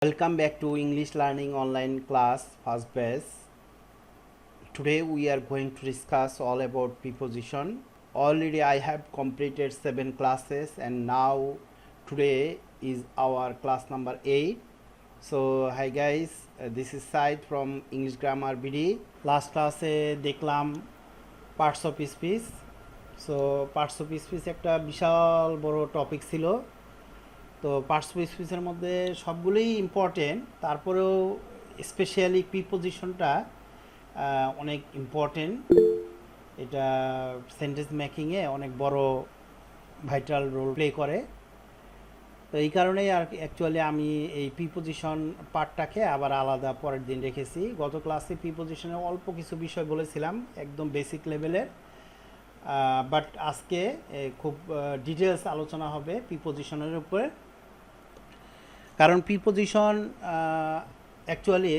Welcome back to English Learning Online class first batch. Today we are going to discuss all about preposition. Already I have completed 7 classes and now today is our class number 8. So hi guys, this is Said from English Grammar BD. Last class দেখলাম parts of speech. So parts of speech একটা বিশাল বড় topic ছিল। তো parts of স্পিচের মধ্যে সবগুলোই important, তারপরেও specially প্রিপোজিশনটা অনেক important. এটা সেন্টেন্স মেকিংয়ে অনেক বড় ভাইটাল রোল প্লে করে। তো এই কারণেই আর অ্যাকচুয়ালি আমি এই প্রিপোজিশন পার্টটাকে আবার আলাদা পরের দিন রেখেছি। গত ক্লাসে প্রিপোজিশনের অল্প কিছু বিষয় বলেছিলাম, একদম বেসিক লেভেলের, বাট আজকে খুব ডিটেলস আলোচনা হবে প্রিপোজিশনের উপরে। কারণ প্রিপোজিশন অ্যাকচুয়ালি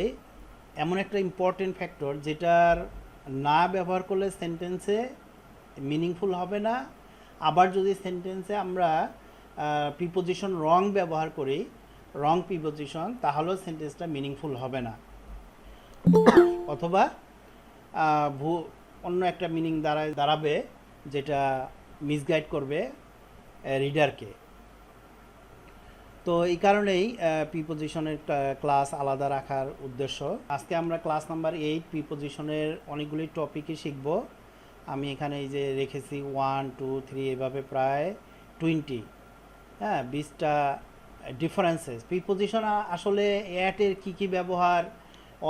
এমন একটা ইম্পর্টেন্ট ফ্যাক্টর যেটার না ব্যবহার করলে সেন্টেন্সে মিনিংফুল হবে না। আবার যদি সেন্টেন্সে আমরা প্রিপোজিশন রং ব্যবহার করি, রং প্রিপোজিশন, তাহলেও সেন্টেন্সটা মিনিংফুল হবে না, অথবা অন্য একটা মিনিং দাঁড়াবে যেটা মিসগাইড করবে রিডারকে। তো এই কারণেই প্রিপোজিশনের ক্লাস আলাদা রাখার উদ্দেশ্য। আজকে আমরা ক্লাস নাম্বার 8 প্রিপোজিশনের অনেকগুলি টপিকই শিখব। আমি এখানে এই যে রেখেছি 1 2 3 এভাবে প্রায় 20টা ডিফারেন্সেস। প্রিপোজিশন আসলে অ্যাটের কী ব্যবহার,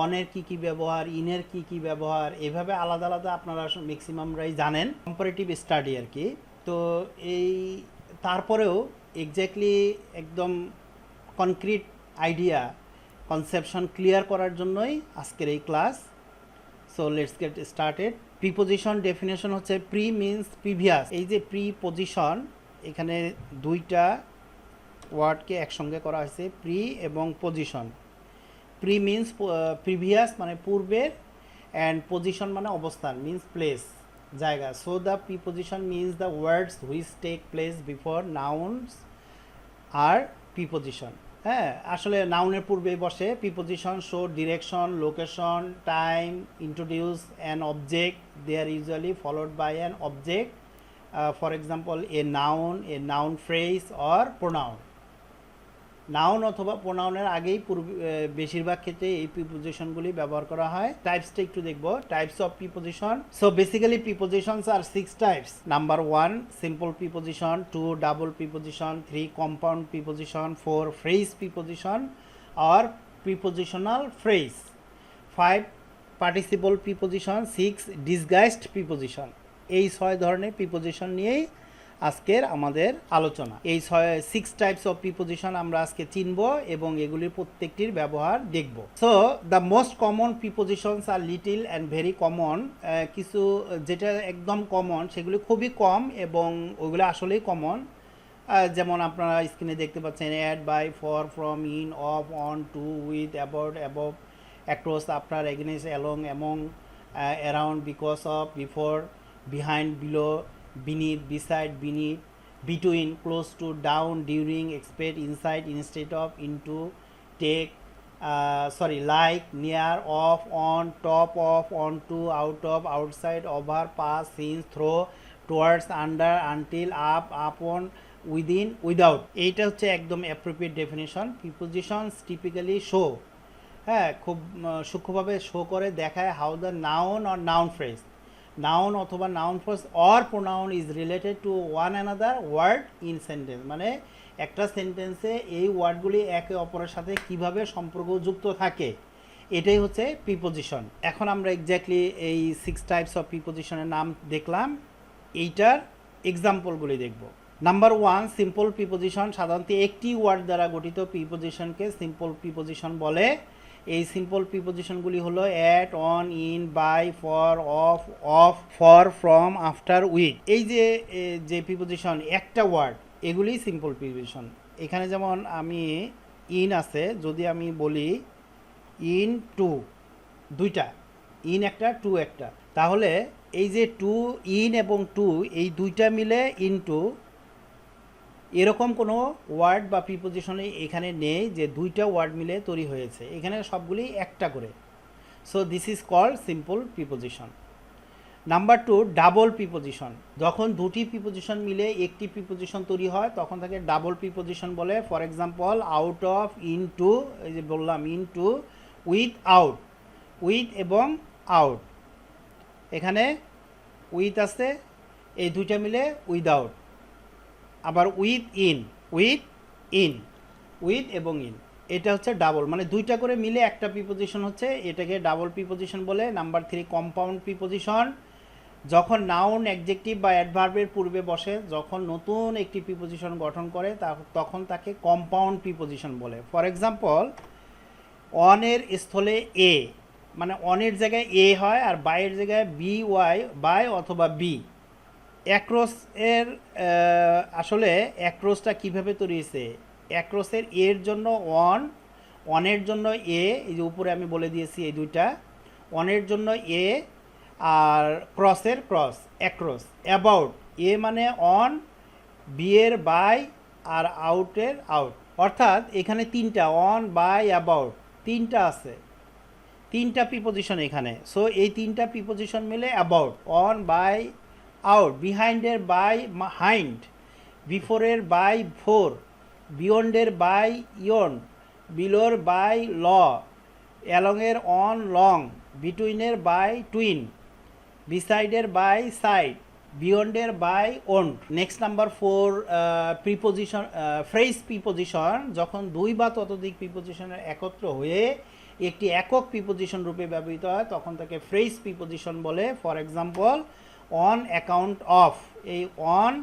অনের কী ব্যবহার, ইনের কী ব্যবহার, এভাবে আলাদা আলাদা আপনারা ম্যাক্সিমামরাই জানেন, কম্পারেটিভ স্টাডি আর কি। তো এই তারপরেও এক্স্যাক্টলি একদম কনক্রিট আইডিয়া, কনসেপশন ক্লিয়ার করার জন্যই আজকের এই class. So let's get started. Preposition definition হচ্ছে প্রি মিন্স প্রিভিয়াস। এই যে প্রিপোজিশন, এখানে দুইটা ওয়ার্ডকে একসঙ্গে করা হয়েছে, প্রি এবং পজিশন। প্রি মিন্স প্রিভিয়াস মানে পূর্বের, অ্যান্ড পজিশন মানে অবস্থান, মিন্স প্লেস, জায়গা। So the preposition means the words which take place before nouns are preposition. হ্যাঁ, আসলে নাউনের পূর্বে বসে। Preposition show direction, location, time, introduce an object, they are usually followed by an object, for example a noun phrase or pronoun. Noun অথবা প্রোনাউনের আগেই বেশিরভাগ ক্ষেত্রে এই প্রিপোজিশনগুলি ব্যবহার করা হয়। টাইপসটা একটু দেখব, types of preposition. So basically prepositions are 6 types. Number 1 simple preposition, 2 double preposition, 3 compound preposition, 4 phrase preposition আর prepositional phrase, 5 participle preposition, 6 disguised preposition. এই 6 ধরনের প্রিপোজিশন নিয়েই আজকের আমাদের আলোচনা। এই 6 টাইপস অফ প্রিপোজিশন আমরা আজকে চিনব এবং এগুলির প্রত্যেকটির ব্যবহার দেখব। So the most common prepositions are little and very common. কিছু যেটা একদম কমন সেগুলি খুবই কম এবং ওইগুলো আসলেই কমন। যেমন আপনারা স্ক্রিনে দেখতে পাচ্ছেন at, by, for, from, in, of, on, to, with, about, above, across, after, against, along, among, around, because of, before, behind, below, beneath, beside, beneath, between, close to, down, during, expect, inside, instead of, into, take, like, near, off, on, top of, onto, out of, outside, over, pass, since, through, towards, under, until, up, upon, within, without। এইটা হচ্ছে একদম appropriate definition. Prepositions typically show, হ্যাঁ, খুব সূক্ষ্মভাবে show করে দেখায় how the noun or noun phrase, noun অথবা noun phrase or pronoun is related to one another word in sentence. মানে একটা সেন্টেন্সে এই ওয়ার্ডগুলি একে অপরের সাথে কিভাবে সম্পর্কযুক্ত থাকে, এটাই হচ্ছে প্রিপোজিশন। এখন আমরা এক্স্যাক্টলি এই 6 টাইপস অফ প্রিপোজিশনের নাম দেখলাম, এইটার এক্সাম্পলগুলি দেখব। Number 1 simple preposition. সাধারণত একটি ওয়ার্ড দ্বারা গঠিত প্রিপোজিশনকে সিম্পল প্রিপোজিশন বলে। এই সিম্পল প্রিপোজিশনগুলি হলো at, on, in, by, for, of, for, from, after, with. এই যে প্রিপোজিশন একটা ওয়ার্ড, এগুলি সিম্পল প্রিপোজিশন। এখানে যেমন আমি ইন আছে, যদি আমি বলি ইন টু, দুইটা, ইন একটা, টু একটা, তাহলে এই যে টু, ইন এবং টু, এই দুইটা মিলে ইন টু, এরকম কোনো ওয়ার্ড বা প্রিপোজিশনে এখানে নেই যে দুইটা ওয়ার্ড মিলে তৈরি হয়েছে, এখানে সবগুলি একটা করে। So this is called simple preposition. Number 2, double preposition. যখন দুটি প্রিপোজিশন মিলে একটি প্রিপোজিশন তৈরি হয় তখন তাকে ডাবল প্রিপোজিশন বলে। For example, out of, into, এই যে বললাম ইনটু, উইথ আউট, উইথ এবং আউট, এখানে উইথ আছে, এই দুইটা মিলে উইদাউট। আবার with in, with in, with এবং ইন, এটা হচ্ছে ডাবল, মানে দুইটা করে মিলে একটা প্রিপোজিশন হচ্ছে, এটাকে ডাবল প্রিপোজিশন বলে। Number 3, compound preposition. যখন নাউন, অ্যাডজেক্টিভ বা অ্যাডভার্বের পূর্বে বসে, যখন নতুন একটি প্রিপোজিশন গঠন করে তখন তাকে কম্পাউন্ড প্রিপোজিশন বলে। ফর এক্সাম্পল, অনের স্থলে এ, মানে অনের জায়গায় এ হয় আর বাইয়ের জায়গায় বি ওয়াই, বাই অথবা বি। অ্যাক্রস এর আসলে অ্যাক্রসটা কীভাবে তৈরি হয়েছে? অ্যাক্রসের এর জন্য অন, অনের জন্য এ, এই যে উপরে আমি বলে দিয়েছি এই দুইটা, অনের জন্য এ আর ক্রসের ক্রস, অ্যাক্রস। অ্যাবাউট, এ মানে অন, বি এর বাই আর আউটের আউট। অর্থাৎ এখানে তিনটা, অন, বাই, অ্যাবাউট, তিনটা আছে, তিনটা প্রিপোজিশন এখানে। সো এই তিনটা প্রিপোজিশন মিলে অ্যাবাউট, অন, বাই, আউট। বিহাইন্ডের বাই হাইন্ড, বিফোরের বাই ফোর, বিয়ন্ডের বাই ইয়ন, বিলোর বাই ল, অ্যালংয়ের অন লং, বিটুইনের বাই টুইন, বিসাইডের বাই সাইড, বিয়ন্ডের বাই ওন্ট। Next number 4, preposition, phrase preposition. যখন দুই বা ততোধিক প্রিপোজিশনের একত্র হয়ে একটি একক প্রিপোজিশন রূপে ব্যবহৃত হয় তখন তাকে ফ্রেজ প্রিপোজিশন বলে। For example, on account of, এই অন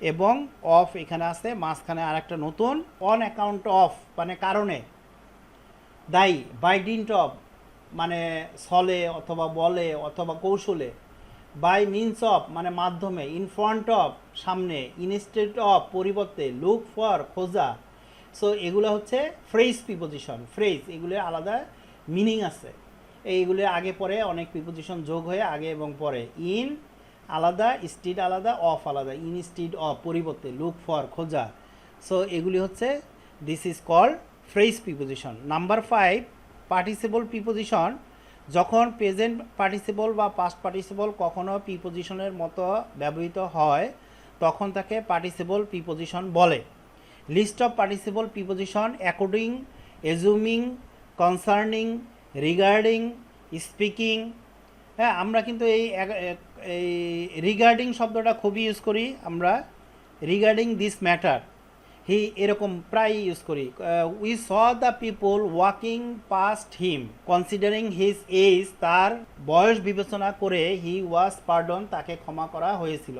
এবং অফ এখানে আছে, মাঝখানে আর একটা নতুন, অন অ্যাকাউন্ট অফ মানে কারণে। দায়ী, বাই ডিন্ট অফ মানে ছলে অথবা বলে অথবা কৌশলে। বাই মিনস অফ মানে মাধ্যমে। ইন ফ্রন্ট অফ সামনে, ইনস্টেড অফ পরিবর্তে, লুক ফর খোঁজা। সো এগুলো হচ্ছে ফ্রেজ প্রিপোজিশন। ফ্রেজ এগুলোর আলাদা মিনিং আছে, এইগুলোর আগে পরে অনেক প্রিপোজিশন যোগ হয়ে আগে এবং পরে। ইন আলাদা, স্টিড আলাদা, অফ আলাদা। ইন স্টিড অফ পরিবর্তে, লুক ফর খোঁজা। সো এগুলি হচ্ছে, this is called phrase preposition. Number 5, participle preposition. যখন প্রেজেন্ট পার্টিসিপল বা পাস্ট পার্টিসিপল কখনো প্রিপোজিশনের মতো ব্যবহৃত হয় তখন তাকে পার্টিসিপল প্রিপোজিশন বলে। List of participle preposition: according, assuming, concerning, regarding, speaking. হ্যাঁ, আমরা কিন্তু এই রিগার্ডিং শব্দটা খুবই ইউজ করি আমরা। রিগার্ডিং দিস ম্যাটার, হি এরকম প্রায় ইউজ করি। We saw the people walking past him, considering his age, তার বয়স বিবেচনা করে, হি ওয়াজ পার্ডন, তাকে ক্ষমা করা হয়েছিল।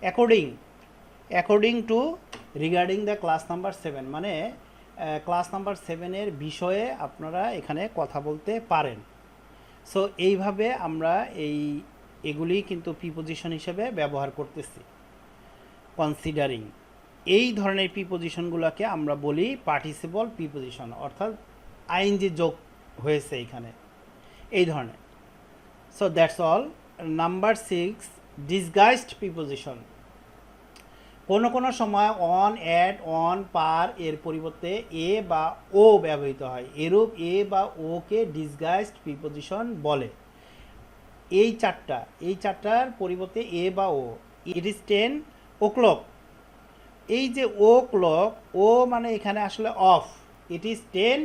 According, according to, regarding the class number 7 মানে ক্লাস নাম্বার 7-এর বিষয়ে আপনারা এখানে কথা বলতে পারেন। সো এইভাবে আমরা এগুলি কিন্তু প্রিপোজিশন হিসেবে ব্যবহার করতেছি। কনসিডারিং, এই ধরনের প্রিপোজিশনগুলোকে আমরা বলি পার্টিসিপল প্রিপোজিশন, অর্থাৎ আইএনজি যোগ হয়েছে এখানে, এই ধরনের। So that's all. Number 6, disguised preposition. কোনো কোনো সময় অন, অ্যাট, অন, পার এর পরিবর্তে এ বা ও ব্যবহৃত হয়। এরূপ এ বা ওকে ডিসগাইজড প্রিপোজিশন বলে। এই চারটার পরিবর্তে এ বা ও। ইট ইজ 10 o'clock, এই যে ও ক্লক, ও মানে এখানে আসলে of, it is 10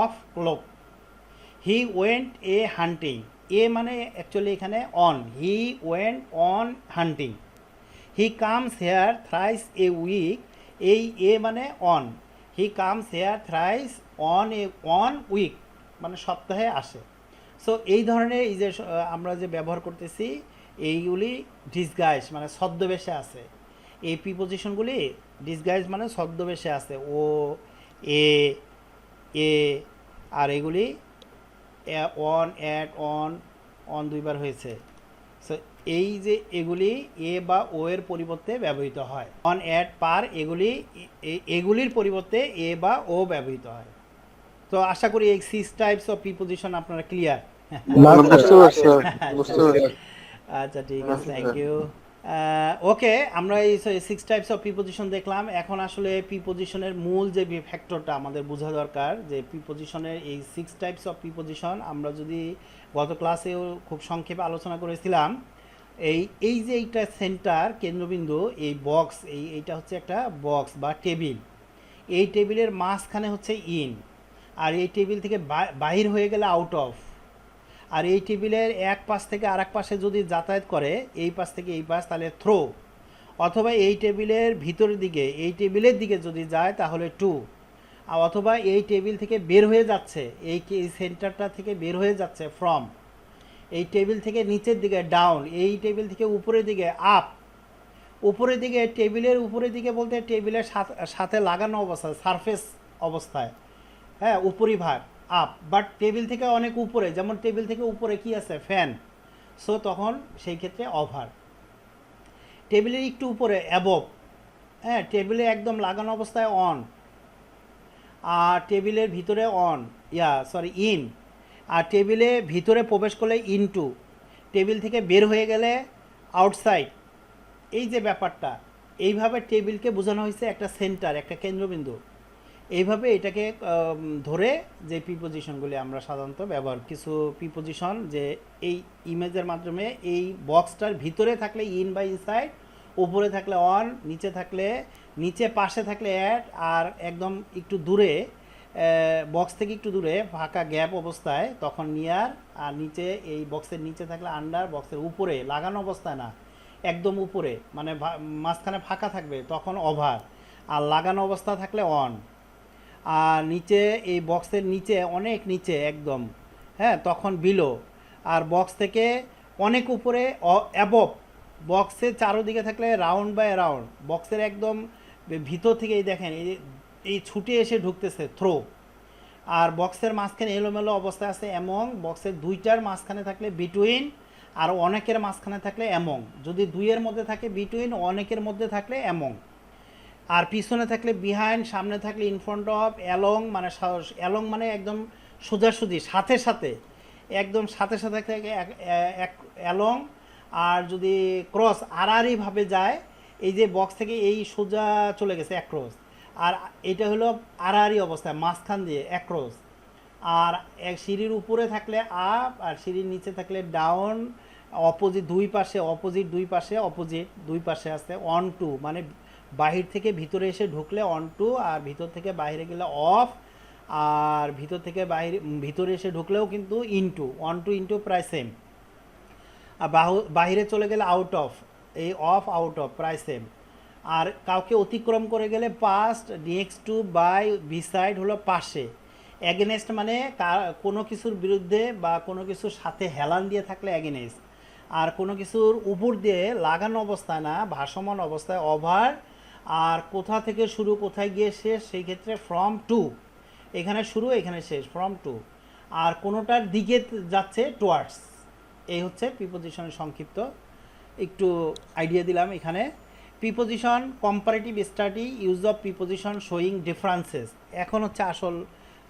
o'clock। He went a hunting, a মানে অ্যাকচুয়ালি এখানে on, he went on hunting. He comes here thrice a week, এই এ মানে on, he comes here thrice on week মানে সপ্তাহে আসে। সো এই ধরনের এই যে আমরা যে ব্যবহার করতেছি এইগুলি ডিসগাইজ মানে ছদ্মবেশে আছে। এই প্রিপোজিশনগুলি ডিসগাইজ মানে ছদ্মবেশে আছে, ও, এ, আর এগুলি অন, অ্যাট, অন দুইবার হয়েছে। সো এই যে এগুলি এ বা ও এর পরিবর্তে ব্যবহৃত হয়। অন, অ্যাট, পার এগুলির পরিবর্তে এ বা ও ব্যবহৃত হয়। তো আশা করি এই 6 টাইপস অফ প্রিপোজিশন আপনারা ক্লিয়ার। বুঝতে পারছি। আচ্ছা ঠিক আছে, থ্যাংক ইউ। ওকে, আমরা এই 6 টাইপস অফ প্রিপোজিশন দেখলাম। এখন আসলে প্রিপোজিশনের মূল যে ফ্যাক্টরটা আমাদের বোঝা দরকার, যে প্রিপোজিশনের এই 6 টাইপস অফ প্রিপোজিশন আমরা যদি গত ক্লাসেও খুব সংক্ষেপে আলোচনা করেছিলাম, এই এই যে এইটা সেন্টার কেন্দ্রবিন্দু, এই বক্স, এইটা হচ্ছে একটা বক্স বা টেবিল। এই টেবিলের মাঝখানে হচ্ছে ইন, আর এই টেবিল থেকে বাহির হয়ে গেলে আউট অফ। আর এই টেবিলের এক পাশ থেকে আর এক পাশে যদি যাতায়াত করে, এই পাশ থেকে এই পাশ, তাহলে থ্রো। অথবা এই টেবিলের ভিতরের দিকে, এই টেবিলের দিকে যদি যায় তাহলে টু। আর অথবা এই টেবিল থেকে বের হয়ে যাচ্ছে, এই সেন্টারটা থেকে বের হয়ে যাচ্ছে ফ্রম। এই টেবিল থেকে নিচের দিকে ডাউন, এই টেবিল থেকে উপরের দিকে আপ। উপরের দিকে, টেবিলের উপরের দিকে বলতে টেবিলের সাথে লাগানো অবস্থায়, সারফেস অবস্থায়, হ্যাঁ, উপরিভাগ আপ। বাট টেবিল থেকে অনেক উপরে, যেমন টেবিল থেকে উপরে কি আছে, ফ্যান, সো তখন সেই ক্ষেত্রে ওভার। টেবিলের একটু উপরে অ্যাবভ, হ্যাঁ, টেবিলে একদম লাগানো অবস্থায় অন। আর টেবিলের ভিতরে অন, ইন। আর টেবিলে ভিতরে প্রবেশ করলে ইনটু, টেবিল থেকে বের হয়ে গেলে আউটসাইড। এই যে ব্যাপারটা, এইভাবে টেবিলকে বোঝানো হয়েছে একটা সেন্টার, একটা কেন্দ্রবিন্দু। এইভাবে এটাকে ধরে যে প্রিপোজিশনগুলি আমরা সাধারণত ব্যবহার, কিছু প্রিপোজিশন যে এই ইমেজের মাধ্যমে, এই বক্সটার ভিতরে থাকলে ইন বা ইনসাইড, উপরে থাকলে অন, নিচে থাকলে নিচে, পাশে থাকলে অ্যাট, আর একদম একটু দূরে, বক্স থেকে একটু দূরে ফাঁকা গ্যাপ অবস্থায় তখন নিয়ার। আর নিচে, এই বক্সের নিচে থাকলে আন্ডার, বক্সের উপরে লাগানো অবস্থায় না, একদম উপরে, মানে মাঝখানে ফাঁকা থাকবে তখন ওভার। আর লাগানো অবস্থা থাকলে অন। আর নিচে, এই বক্সের নিচে, অনেক নিচে একদম, হ্যাঁ, তখন বিলো। আর বক্স থেকে অনেক উপরে অ্যাবভ, বক্সের চারোদিকে থাকলে রাউন্ড বাই রাউন্ড, বক্সের একদম ভিতর থেকে এই দেখেন, এই ছুটে এসে ঢুকতেছে থ্রো। আর বক্সের মাঝখানে এলোমেলো অবস্থায় আছে এমং, বক্সের দুইটার মাঝখানে থাকলে বিটুইন, আর অনেকের মাঝখানে থাকলে এমং। যদি দুইয়ের মধ্যে থাকে বিটুইন, অনেকের মধ্যে থাকলে এমং। আর পিছনে থাকলে বিহাইন্ড, সামনে থাকলে ইন ফ্রন্ট অফ, অ্যালং মানে অ্যালং মানে একদম সোজাসুজি, সাথে সাথে, একদম সাথে সাথে থাকে অ্যালং। আর যদি ক্রস আড়াআড়িভাবে যায়, এই যে বক্স থেকে এই সোজা চলে গেছে অ্যাক্রস, আর এটা হলো আড়াআড়ি অবস্থায় মাঝখান দিয়ে অ্যাক্রস। আর এক সিঁড়ির উপরে থাকলে আপ, আর সিঁড়ির নিচে থাকলে ডাউন। অপোজিট দুই পাশে, অপোজিট দুই পাশে, অপোজিট দুই পাশে আছে অন টু, মানে বাহির থেকে ভিতরে এসে ঢুকলে অন টু, আর ভিতর থেকে বাইরে গেলে অফ। আর ভিতর থেকে ভিতরে এসে ঢুকলেও কিন্তু ইনটু, অন টু ইনটু প্রায় সেম। আর বাহিরে চলে গেলে আউট অফ, এই অফ আউট অফ প্রায় সেম। আর কাউকে অতিক্রম করে গেলে past, next to, by, beside হলো পাশে। অ্যাগেনেস্ট মানে কোনো কিছুর বিরুদ্ধে বা কোনো কিছুর সাথে হেলান দিয়ে থাকলে অ্যাগেনেস্ট। আর কোনো কিছুর উপর দিয়ে লাগানো অবস্থায় না, ভাসমান অবস্থায় ওভার। আর কোথা থেকে শুরু কোথায় গিয়ে শেষ, সেই ক্ষেত্রে ফ্রম টু, এখানে শুরু এখানে শেষ, ফ্রম টু। আর কোনোটার দিকে যাচ্ছে টুয়ার্ডস। এই হচ্ছে প্রিপোজিশনের সংক্ষিপ্ত একটু আইডিয়া দিলাম এখানে। Preposition comparative study, use of preposition showing differences. এখন হচ্ছে আসল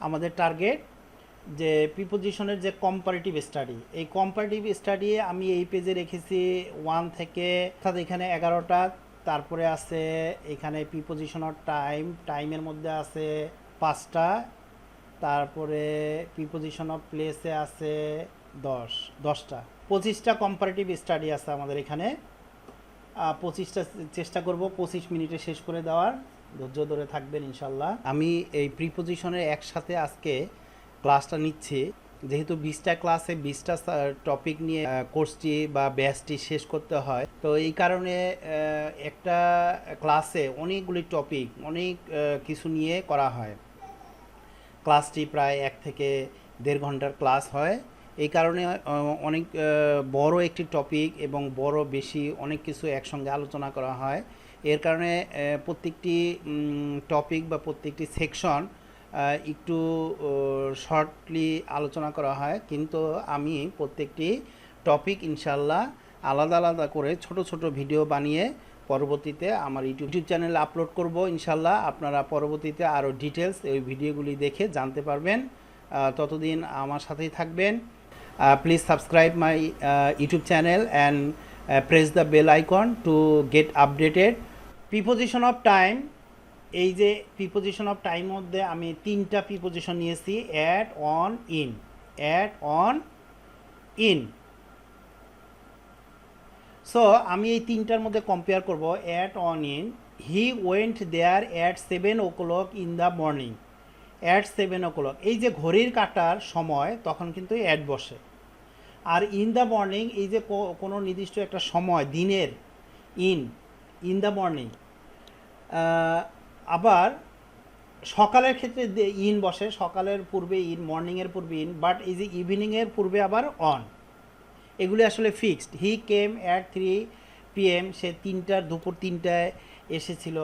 আমাদের টার্গেট, যে প্রিপোজিশনের যে কম্পারেটিভ স্টাডি। এই কম্পারেটিভ স্টাডি আমি এই পেজে রেখেছি 1 থেকে, অর্থাৎ এখানে 11টা। তারপরে আছে এখানে প্রিপোজিশন অফ টাইম, টাইমের মধ্যে আছে 5টা। তারপরে প্রিপোজিশন অফ প্লেসে আছে 10টা। 25টা কম্পারেটিভ স্টাডি আছে আমাদের এখানে। 25টা চেষ্টা করব 25 মিনিটে শেষ করে দেওয়ার, ধৈর্য ধরে থাকবেন ইনশাল্লাহ। আমি এই প্রিপোজিশনের একসাথে আজকে ক্লাসটা নিচ্ছি, যেহেতু 20টা ক্লাসে 20টা টপিক নিয়ে কোর্সটি বা ব্যাচটি শেষ করতে হয়, তো এই কারণে একটা ক্লাসে অনেকগুলি টপিক, অনেক কিছু নিয়ে করা হয়। ক্লাসটি প্রায় 1 থেকে 1.5 ঘন্টার ক্লাস হয়। এই কারণে অনেক বড় একটি টপিক এবং বড় বেশি অনেক কিছু একসঙ্গে আলোচনা করা হয়। এর কারণে প্রত্যেকটি টপিক বা প্রত্যেকটি সেকশন একটু শর্টলি আলোচনা করা হয়, কিন্তু আমি প্রত্যেকটি টপিক ইনশাল্লাহ আলাদা আলাদা করে ছোট ছোট ভিডিও বানিয়ে পরবর্তীতে আমার ইউটিউব চ্যানেলে আপলোড করব ইনশাল্লাহ। আপনারা পরবর্তীতে আরও ডিটেলস ওই ভিডিওগুলি দেখে জানতে পারবেন। ততদিন আমার সাথেই থাকবেন। Please subscribe my YouTube channel and press the bell icon to get updated. Preposition of time, এই যে প্রিপোজিশন অফ টাইম মধ্যে আমি তিনটা প্রিপোজিশন নিয়েছি, at, on, in. At, on, in. So আমি এই তিনটার মধ্যে কম্পেয়ার করব। At, on, in. He went there at 7 o'clock in the morning. At 7 o'clock, এই যে ঘড়ির কাঁটার সময়, তখন কিন্তু অ্যাট বসে। আর ইন দ্য মর্নিং, এই যে কোনো নির্দিষ্ট একটা সময় দিনের, ইন দ্য মর্নিং। আবার সকালের ক্ষেত্রে ইন বসে, সকালের পূর্বে ইন, মর্নিংয়ের পূর্বে ইন, বাট এই যে ইভিনিংয়ের পূর্বে আবার অন। এগুলি আসলে fixed. He came at 3 PM, সে দুপুর 3টায় এসেছিল।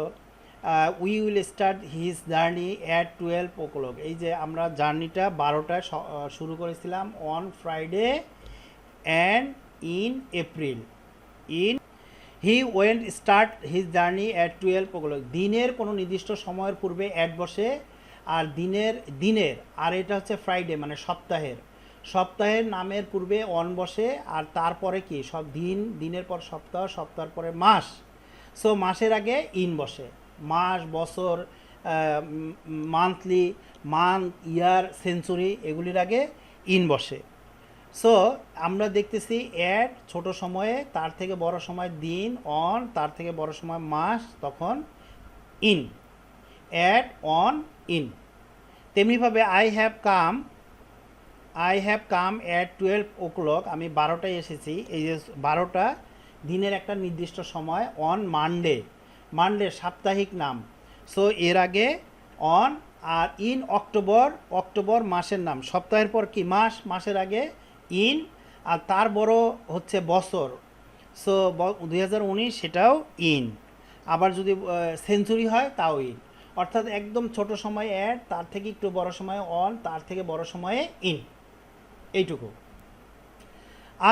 We will start his journey at 12 o'clock, এই যে আমরা জার্নিটা 12টায় শুরু করেছিলাম, on Friday and in April. In he went start his journey at 12 o'clock, দিনের কোনো নির্দিষ্ট সময়ের পূর্বে অ্যাট বসে। আর দিনের আর এটা হচ্ছে ফ্রাইডে, মানে সপ্তাহের নামের পূর্বে অন বসে। আর তারপরে কি, সব দিনের পর সপ্তাহ, সপ্তাহের পরে মাস। সো মাসের আগে ইন বসে। মাস, বছর, মান্থলি, ইয়ার, সেঞ্চুরি, এগুলির আগে ইন বসে। সো আমরা দেখতেছি অ্যাট ছোট সময়ে, তার থেকে বড় সময় দিন, অন তার থেকে বড় সময় মাস, তখন ইন। At, on, in. তেমনিভাবে I have come at 12 o'clock, আমি 12টায় এসেছি। এই যে 12টা দিনের একটা নির্দিষ্ট সময়। অন মানডে সাপ্তাহিক নাম, সো এর আগে অন। আর ইন অক্টোবর মাসের নাম, সপ্তাহের পর কি মাসের আগে ইন। আর তার বড় হচ্ছে বছর, সো 2019, সেটাও ইন। আবার যদি সেঞ্চুরি হয় তাও ইন। অর্থাৎ একদম ছোট সময় অ্যাড, তার থেকে একটু বড় সময় অন, তার থেকে বড় সময়ে ইন, এইটুকু।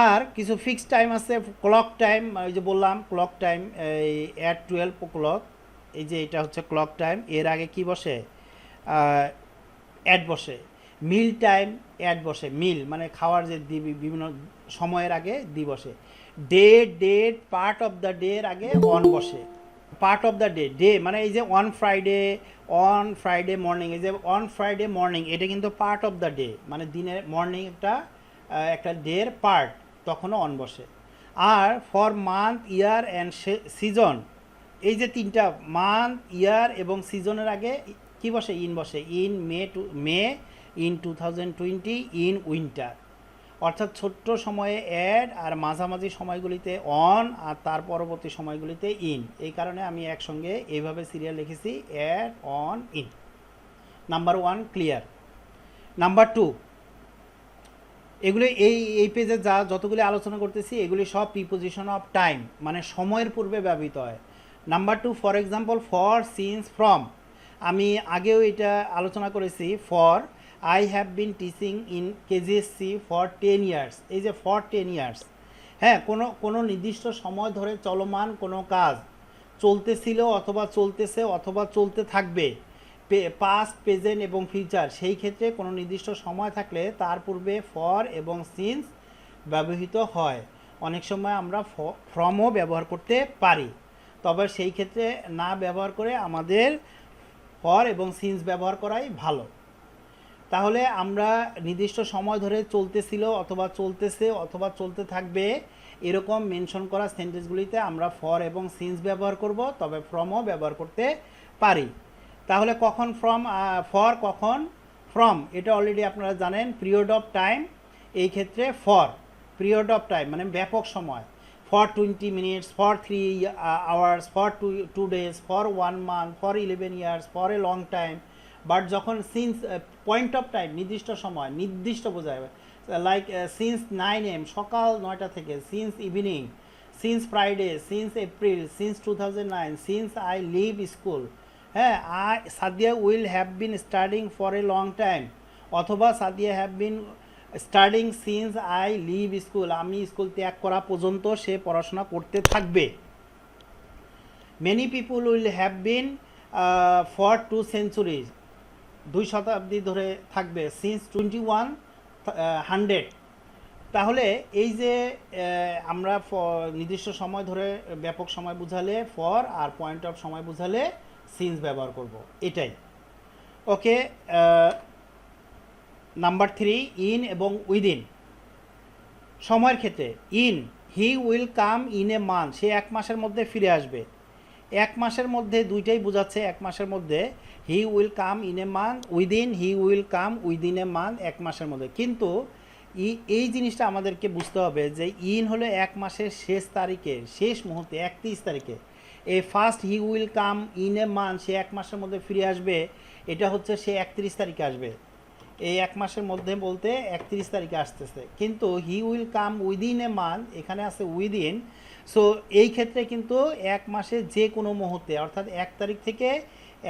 আর কিছু ফিক্সড টাইম আছে। ক্লক টাইম, ওই যে বললাম ক্লক টাইম, এই অ্যাট 12 o'clock, এই যে এটা হচ্ছে ক্লক টাইম। এর আগে কি বসে, অ্যাড বসে। মিল টাইম, অ্যাড বসে। মিল মানে খাওয়ার যে বিভিন্ন সময়ের আগে বসে। Date, part of the day এর আগে অন বসে। পার্ট অফ দ্য ডে মানে এই যে অন ফ্রাইডে মর্নিং, এই যে অন ফ্রাইডে মর্নিং, এটা কিন্তু পার্ট অফ দ্য ডে, মানে দিনের মর্নিং একটা ডের পার্ট, তখনও অন বসে। আর for month, year and season, এই যে তিনটা মান্থ, ইয়ার এবং সিজনের আগে কি বসে, ইন বসে। In May, in 2020, in winter. অর্থাৎ ছোট্ট সময়ে অ্যাড, আর মাঝামাঝি সময়গুলিতে অন, আর তার পরবর্তী সময়গুলিতে ইন। এই কারণে আমি একসঙ্গে এইভাবে সিরিয়াল লিখেছি, at, on, in. Number 1 clear. Number 2, এগুলি এই পেজে যতগুলি আলোচনা করতেছি, এগুলি সব প্রিপোজিশন অফ টাইম, মানে সময়ের পূর্বে ব্যবহৃত হয়। Number 2, for example, for, since, from. আমি আগেও এটা আলোচনা করেছি। For, I have been teaching in KGSC for 10 years, এই যে ফর 10 years। হ্যাঁ, কোনো নির্দিষ্ট সময় ধরে চলমান কোনো কাজ চলতেছিল, অথবা চলতেছে, অথবা চলতে থাকবে, পাস্ট, প্রেজেন্ট এবং ফিউচার, সেই ক্ষেত্রে কোনো নির্দিষ্ট সময় থাকলে তার পূর্বে ফর এবং সিন্স ব্যবহৃত হয়। অনেক সময় আমরা ফ্রমও ব্যবহার করতে পারি, তবে সেই ক্ষেত্রে না ব্যবহার করে আমাদের ফর এবং সিন্স ব্যবহার করাই ভালো। তাহলে আমরা নির্দিষ্ট সময় ধরে চলতেছিল, অথবা চলতেছে, অথবা চলতে থাকবে, এরকম মেনশন করা সেন্টেন্সগুলিতে আমরা ফর এবং সিন্স ব্যবহার করব, তবে ফ্রমও ব্যবহার করতে পারি। তাহলে কখন ফর, কখন ফ্রম, এটা অলরেডি আপনারা জানেন। পিরিয়ড অফ টাইম, এই ক্ষেত্রে ফর, পিরিয়ড অফ টাইম মানে ব্যাপক সময়। For 20 minutes, for 3 hours, for 2 days, for 1 month, for 11 years, for a long time. But যখন সিন্স, পয়েন্ট অফ টাইম, নির্দিষ্ট সময়, নির্দিষ্ট বোঝায়, লাইক সিন্স 9 AM, সকাল 9টা থেকে, since evening, since Friday, since April, since 2009, since I leave school. হ্যাঁ, Sadia will have been studying for a long time, অথবা Sadia have been studying since I leave school, আমি স্কুল ত্যাগ করা পর্যন্ত সে পড়াশোনা করতে থাকবে। Many people will have been for 2 centuries, 2 শতাব্দী ধরে থাকবে। সিন্স 2100, তাহলে এই যে আমরা নির্দিষ্ট সময় ধরে ব্যাপক সময় বুঝালে ফর আর পয়েন্ট অফ সময় বুঝালে সিন্স ব্যবহার করব, এটাই। ওকে, নাম্বার 3, ইন এবং উইদিন। সময়ের ক্ষেত্রে in, he will come in a month, সে 1 মাসের মধ্যে ফিরে আসবে। 1 মাসের মধ্যে দুইটাই বোঝাচ্ছে, 1 মাসের মধ্যে he will come in a month, within he will come within a month, 1 মাসের মধ্যে। কিন্তু এই জিনিসটা আমাদেরকে বুঝতে হবে যে ইন হলো 1 মাসের শেষ তারিখে, শেষ মুহূর্তে 31 তারিখে। এই first he will come in a month, সে 1 মাসের মধ্যে ফিরে আসবে, এটা হচ্ছে সে 31 তারিখে আসবে। এই 1 মাসের মধ্যে বলতে 31 তারিখে আসতেছে। কিন্তু he will come within a month, এখানে আছে উইদিন। সো এই ক্ষেত্রে কিন্তু 1 মাসের যে কোনো মুহূর্তে, অর্থাৎ 1 তারিখ থেকে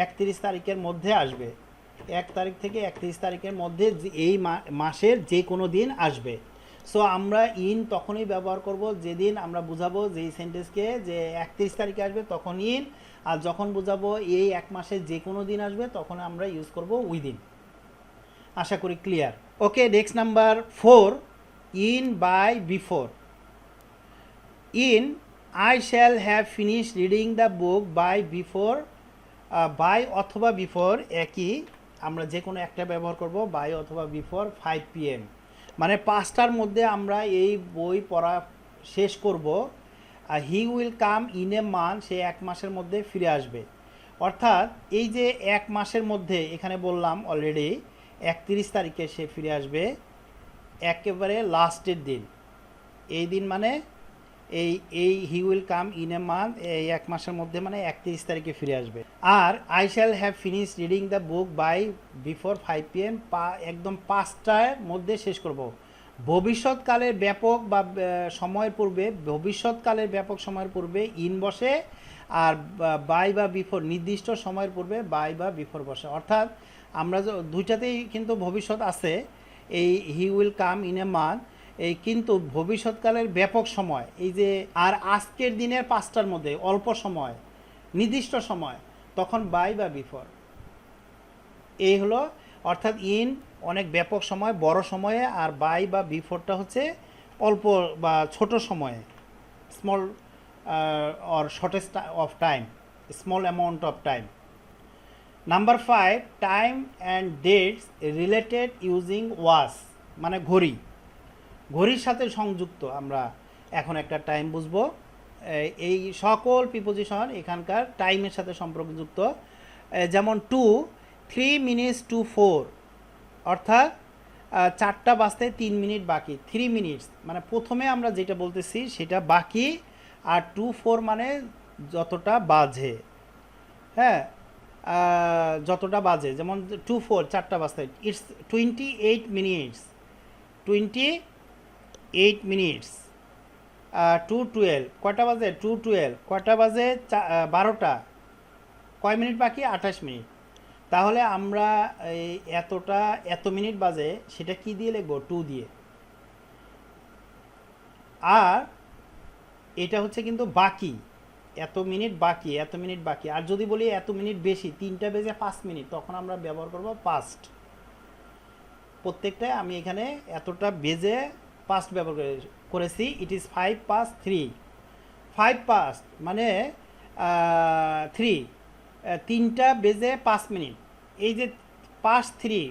31 তারিখের মধ্যে আসবে। 1 তারিখ থেকে 31 তারিখের মধ্যে এই মাসের যে কোনো দিন আসবে। সো আমরা ইন তখনই ব্যবহার করব যেদিন আমরা বুঝাবো যে এই সেন্টেন্সকে যে 31 তারিখে আসবে তখন ইন, আর যখন বুঝাবো এই 1 মাসের যে কোনো দিন আসবে তখন আমরা ইউজ করব উইদিন। আশা করি clear. Okay, next number 4, in by before. In, I shall have finish reading the book by before. By অথবা বিফোর একই, আমরা যে কোনো একটা ব্যবহার করব, বাই অথবা বিফোর 5 PM, মানে 5টার মধ্যে আমরা এই বই পড়া শেষ করব। আর he will come in a month, সে 1 মাসের মধ্যে ফিরে আসবে। অর্থাৎ এই যে 1 মাসের মধ্যে, এখানে বললাম অলরেডি 31 তারিখে সে ফিরে আসবে, একেবারে লাস্টের দিন। এই দিন মানে এই he will come in a month, এই 1 মাসের মধ্যে মানে 31 তারিখে ফিরে আসবে। আর I shall have finish reading the book by before 5 PM, একদম 5টার মধ্যে শেষ করব। ভবিষ্যৎকালের ব্যাপক বা সময়ের পূর্বে, ভবিষ্যৎকালের ব্যাপক সময়ের পূর্বে ইন বসে, আর বাই বা বিফোর নির্দিষ্ট সময়ের পূর্বে বাই বা বিফোর বসে। অর্থাৎ আমরা দুইটাতেই কিন্তু ভবিষ্যৎ আছে, এই he will come in a month, এই কিন্তু ভবিষ্যৎকালের ব্যাপক সময় এই যে, আর আজকের দিনের 5টার মধ্যে অল্প সময়, নির্দিষ্ট সময়, তখন বাই বা বিফোর। এই হলো, অর্থাৎ ইন অনেক ব্যাপক সময়, বড় সময়ে, আর বাই বা বিফোরটা হচ্ছে অল্প বা ছোট সময়ে, small or shortest of time, small amount of time. Number 5, time and dates related using watch, মানে ঘড়ি, ঘড়ির সাথে সংযুক্ত। আমরা এখন একটা টাইম বুঝবো। এই সকল প্রিপোজিশন এখানকার টাইমের সাথে সম্পর্কযুক্ত। যেমন 3 minutes to 4, অর্থাৎ 4টা বাজতে 3 মিনিট বাকি, 3 minutes মানে প্রথমে আমরা যেটা বলতেছি সেটা বাকি, আর 4 মানে যতটা বাজে। হ্যাঁ, যতটা বাজে, যেমন 4 4টা বাজতে, ইটস 28 minutes, 28 minutes। 2:12 কয়টা বাজে, 2:12 কয়টা বাজে, 12টা, কয় মিনিট বাকি, 28 মিনিট। তাহলে আমরা এই এত মিনিট বাজে সেটা কি দিয়ে লিখবো, 2 দিয়ে। আর এটা হচ্ছে কিন্তু বাকি, এত মিনিট বাকি, এত মিনিট বাকি। আর যদি বলি এত মিনিট বেশি, 3টা বেজে 5 মিনিট, তখন আমরা ব্যবহার করব পাস্ট। প্রত্যেকটায় আমি এখানে এতটা বেজে পাস্ট ব্যবহার করেছি। ইট ইজ 5 past 3, 5 past মানে 3, 3টা বেজে 5 মিনিট। এই যে past 3,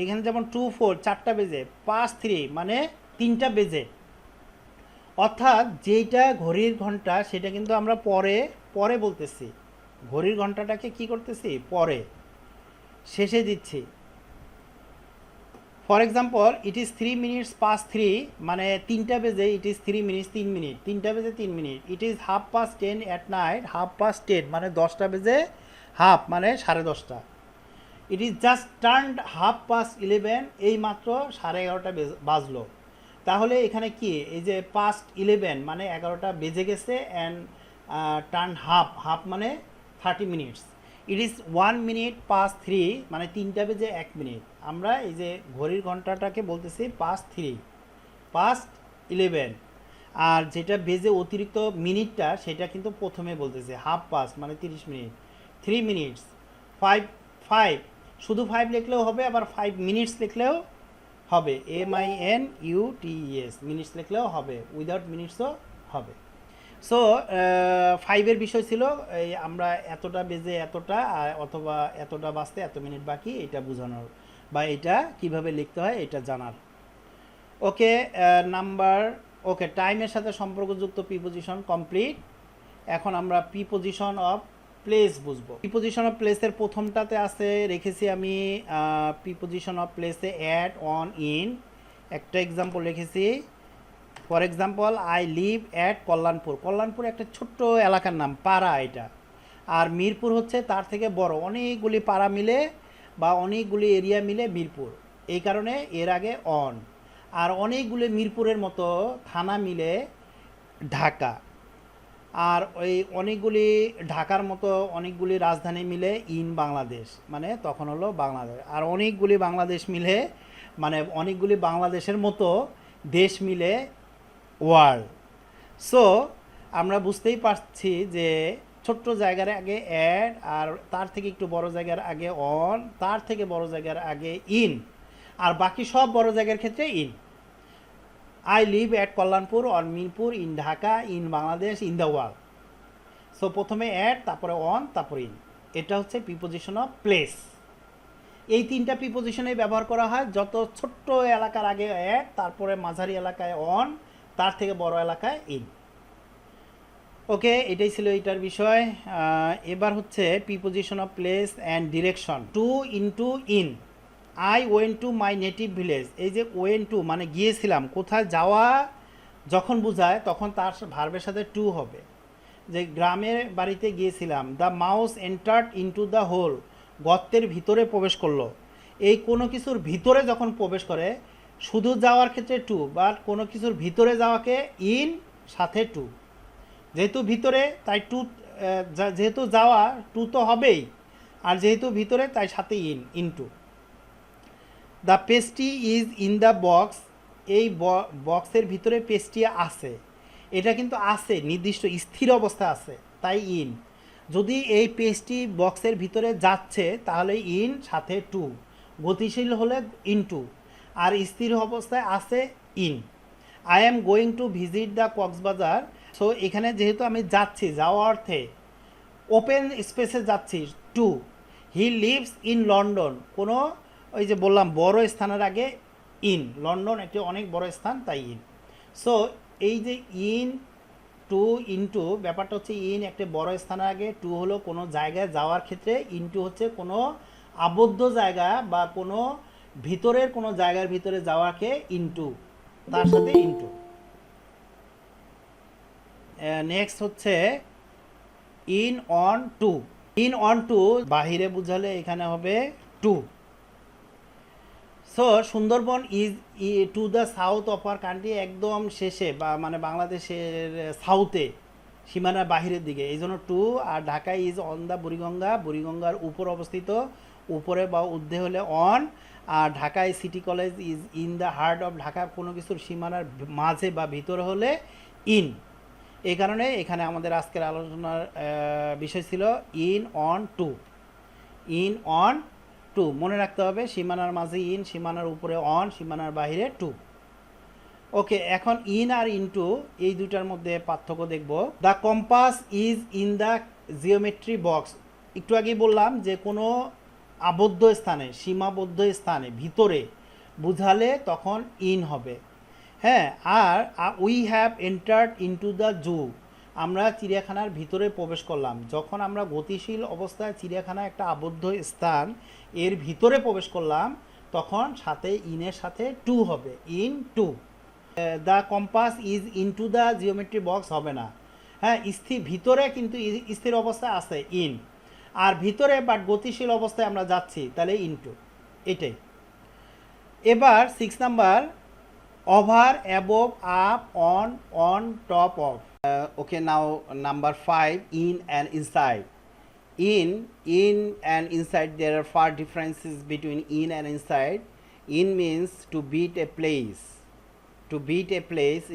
এখানে যেমন 2:04 4টা বেজে, past 3 মানে 3টা বেজে। অর্থাৎ যেইটা ঘড়ির ঘন্টা সেটা কিন্তু আমরা পরে বলতেছি, ঘড়ির ঘন্টাটাকে কি করতেছি, পরে, শেষে দিচ্ছি। For example, it is 3 minutes past 3 মানে 3টা বেজে, ইট ইজ 3 minutes 3 মিনিট, 3টা বেজে 3 minute. It is 10:30 at night, 10:30 মানে 10টা বেজে হাফ মানে 10:30। ইট ইজ জাস্ট টার্নড 11:30, এই মাত্র 11:30 বাজলো। তাহলে এখানে কি, এই যে past 11 মানে 11টা বেজে গেছে, অ্যান্ড টার্ন হাফ মানে 30 minutes. It is 1 minute past 3 মানে 3টা বেজে 1 মিনিট। আমরা এই যে ঘড়ির ঘন্টাটাকে বলতেছি past 3, past 11। আর যেটা বেজে অতিরিক্ত মিনিটটা সেটা কিন্তু প্রথমে বলতেছে হাফ পাস্ট মানে 30 মিনিট, 3 মিনিটস, 5 শুধু 5 লিখলেও হবে, আবার 5 মিনিটস লিখলেও হবে, MINUTES, মিনিটস লিখলেও হবে, উইদাউট মিনিটসও হবে। সো 5-এর বিষয় ছিল এই আমরা এতটা বেজে এতটা অথবা এতটা বাজতে এত মিনিট বাকি, এটা বোঝানোর বা এটা কিভাবে লিখতে হয় এটা জানার। ওকে, নাম্বার, ওকে, টাইমের সাথে সম্পর্কযুক্ত প্রিপোজিশন কমপ্লিট। এখন আমরা প্রিপোজিশন অফ প্লেস বুঝবো। প্রিপোজিশন অফ প্লেসের প্রথমটাতে আছে রেখেছি আমি প্রিপোজিশন অফ প্লেসে অ্যাট, অন, ইন। একটা এক্সাম্পল রেখেছি, for example I live at Kalyanpur. Kalyanpur একটা ছোট্ট এলাকার নাম, পাড়া এটা। আর মিরপুর হচ্ছে তার থেকে বড়, অনেকগুলি পাড়া মিলে বা অনেকগুলি এরিয়া মিলে মিরপুর, এই কারণে এর আগে অন। আর অনেকগুলি মিরপুরের মতো থানা মিলে ঢাকা। আর ওই অনেকগুলি ঢাকার মতো অনেকগুলি রাজধানী মিলে ইন বাংলাদেশ, মানে তখন হলো বাংলাদেশ। আর অনেকগুলি বাংলাদেশ মিলে মানে অনেকগুলি বাংলাদেশের মতো দেশ মিলে ওয়ার্ল্ড। সো আমরা বুঝতেই পারছি যে ছোট্ট জায়গার আগে অ্যাড, আর তার থেকে একটু বড় জায়গার আগে অন, তার থেকে বড় জায়গার আগে ইন, আর বাকি সব বড় জায়গার ক্ষেত্রে in. I live at Kalyanpur or Mirpur, in Dhaka, in Bangladesh, in the world. So প্রথমে অ্যাট, তারপরে অন, তারপরে ইন। এটা হচ্ছে প্রিপোজিশন অফ প্লেস। এই তিনটা প্রিপোজিশনে ব্যবহার করা হয়, যত ছোট্ট এলাকার আগে অ্যাট, তারপরে মাঝারি এলাকায় অন, তার থেকে বড় এলাকায় ইন। ওকে, এটাই ছিল এটার বিষয়। এবার হচ্ছে preposition of place and direction. To into in, I went to my native village. এই যে ওয়েন্ট টু মানে গিয়েছিলাম, কোথায় যাওয়া যখন বোঝায় তখন তার ভার্বের সাথে টু হবে। যে গ্রামের বাড়িতে গিয়েছিলাম। The mouse entered into the hole, গর্তের ভিতরে প্রবেশ করলো। এই কোনো কিছুর ভিতরে যখন প্রবেশ করে, শুধু যাওয়ার ক্ষেত্রে টু, বাট কোনো কিছুর ভিতরে যাওয়াকে ইন, সাথে টু। যেহেতু ভিতরে তাই টু, যেহেতু যাওয়া টু তো হবেই, আর যেহেতু ভিতরে তাই সাথে in, into. The pastry is in the box, এই বক্সের ভিতরে পেস্ট্রি আছে। এটা কিন্তু আছে, নির্দিষ্ট স্থির অবস্থা আছে, তাই ইন। যদি এই পেস্ট্রি বক্সের ভিতরে যাচ্ছে তাহলে ইন, সাথে টু। গতিশীল হলে ইনটু, আর স্থির অবস্থায় আছে in. I am going to visit the Cox's Bazar. So এখানে যেহেতু আমি যাচ্ছি, যাওয়া অর্থে ওপেন স্পেসে যাচ্ছি, two. He lives in London, কোনো ওই যে বললাম বড় স্থানের আগে ইন, লন্ডন একটি অনেক বড় স্থান, তাই ইন। সো এই যে ইন টু ইনটু, ব্যাপারটা হচ্ছে ইন একটা বড় স্থানের আগে, টু হলো কোনো জায়গায় যাওয়ার ক্ষেত্রে, ইনটু হচ্ছে কোনো আবদ্ধ জায়গা বা কোনো ভিতরের কোনো জায়গার ভিতরে যাওয়াকে ইনটু, তার সাথে ইনটু। নেক্সট হচ্ছে in on to. In on to বাহিরে বুঝালে এখানে হবে to. So Sundarban is to the south of our country, একদম শেষে বা মানে বাংলাদেশের সাউথে, সীমানার বাহিরের দিকে, এই জন্য টু। আর Dhaka is on the Buriganga, বুড়িগঙ্গার উপর অবস্থিত, উপরে বা ঊর্ধ্বে হলে অন। আর ঢাকায় city college is in the heart of Dhaka, কোনো কিছুর সীমানার মাঝে বা ভিতরে হলে ইন। এই কারণে এখানে আমাদের আজকের আলোচনার বিষয় ছিল in on to. In on to মনে রাখতে হবে, সীমানার মাঝে ইন, সীমানার উপরে অন, সীমানার বাইরে টু। ওকে, এখন ইন আর ইনটু এই দুটার মধ্যে পার্থক্য দেখব। The compass is in the geometry box. একটু আগেই বললাম যে কোনো আবদ্ধ স্থানে, সীমাবদ্ধ স্থানে, ভিতরে বুঝালে তখন ইন হবে। হ্যাঁ, আর we have entered into the zoo, আমরা চিড়িয়াখানার ভিতরে প্রবেশ করলাম। যখন আমরা গতিশীল অবস্থায় চিড়িয়াখানা একটা আবদ্ধ স্থান, এর ভিতরে প্রবেশ করলাম, তখন সাথে ইনের সাথে টু হবে, in to. The compass is into the geometry box হবে না। হ্যাঁ, স্থির ভিতরে কিন্তু স্থির অবস্থায় আছে ইন, আর ভিতরে বাট গতিশীল অবস্থায় আমরা যাচ্ছি, তাহলে ইনটু। এটাই। এবার 6 number, over, above, up, on top of. Okay, now number 5, in and inside. In and inside, there are far differences between in and inside. In means to beat a place. To beat a place,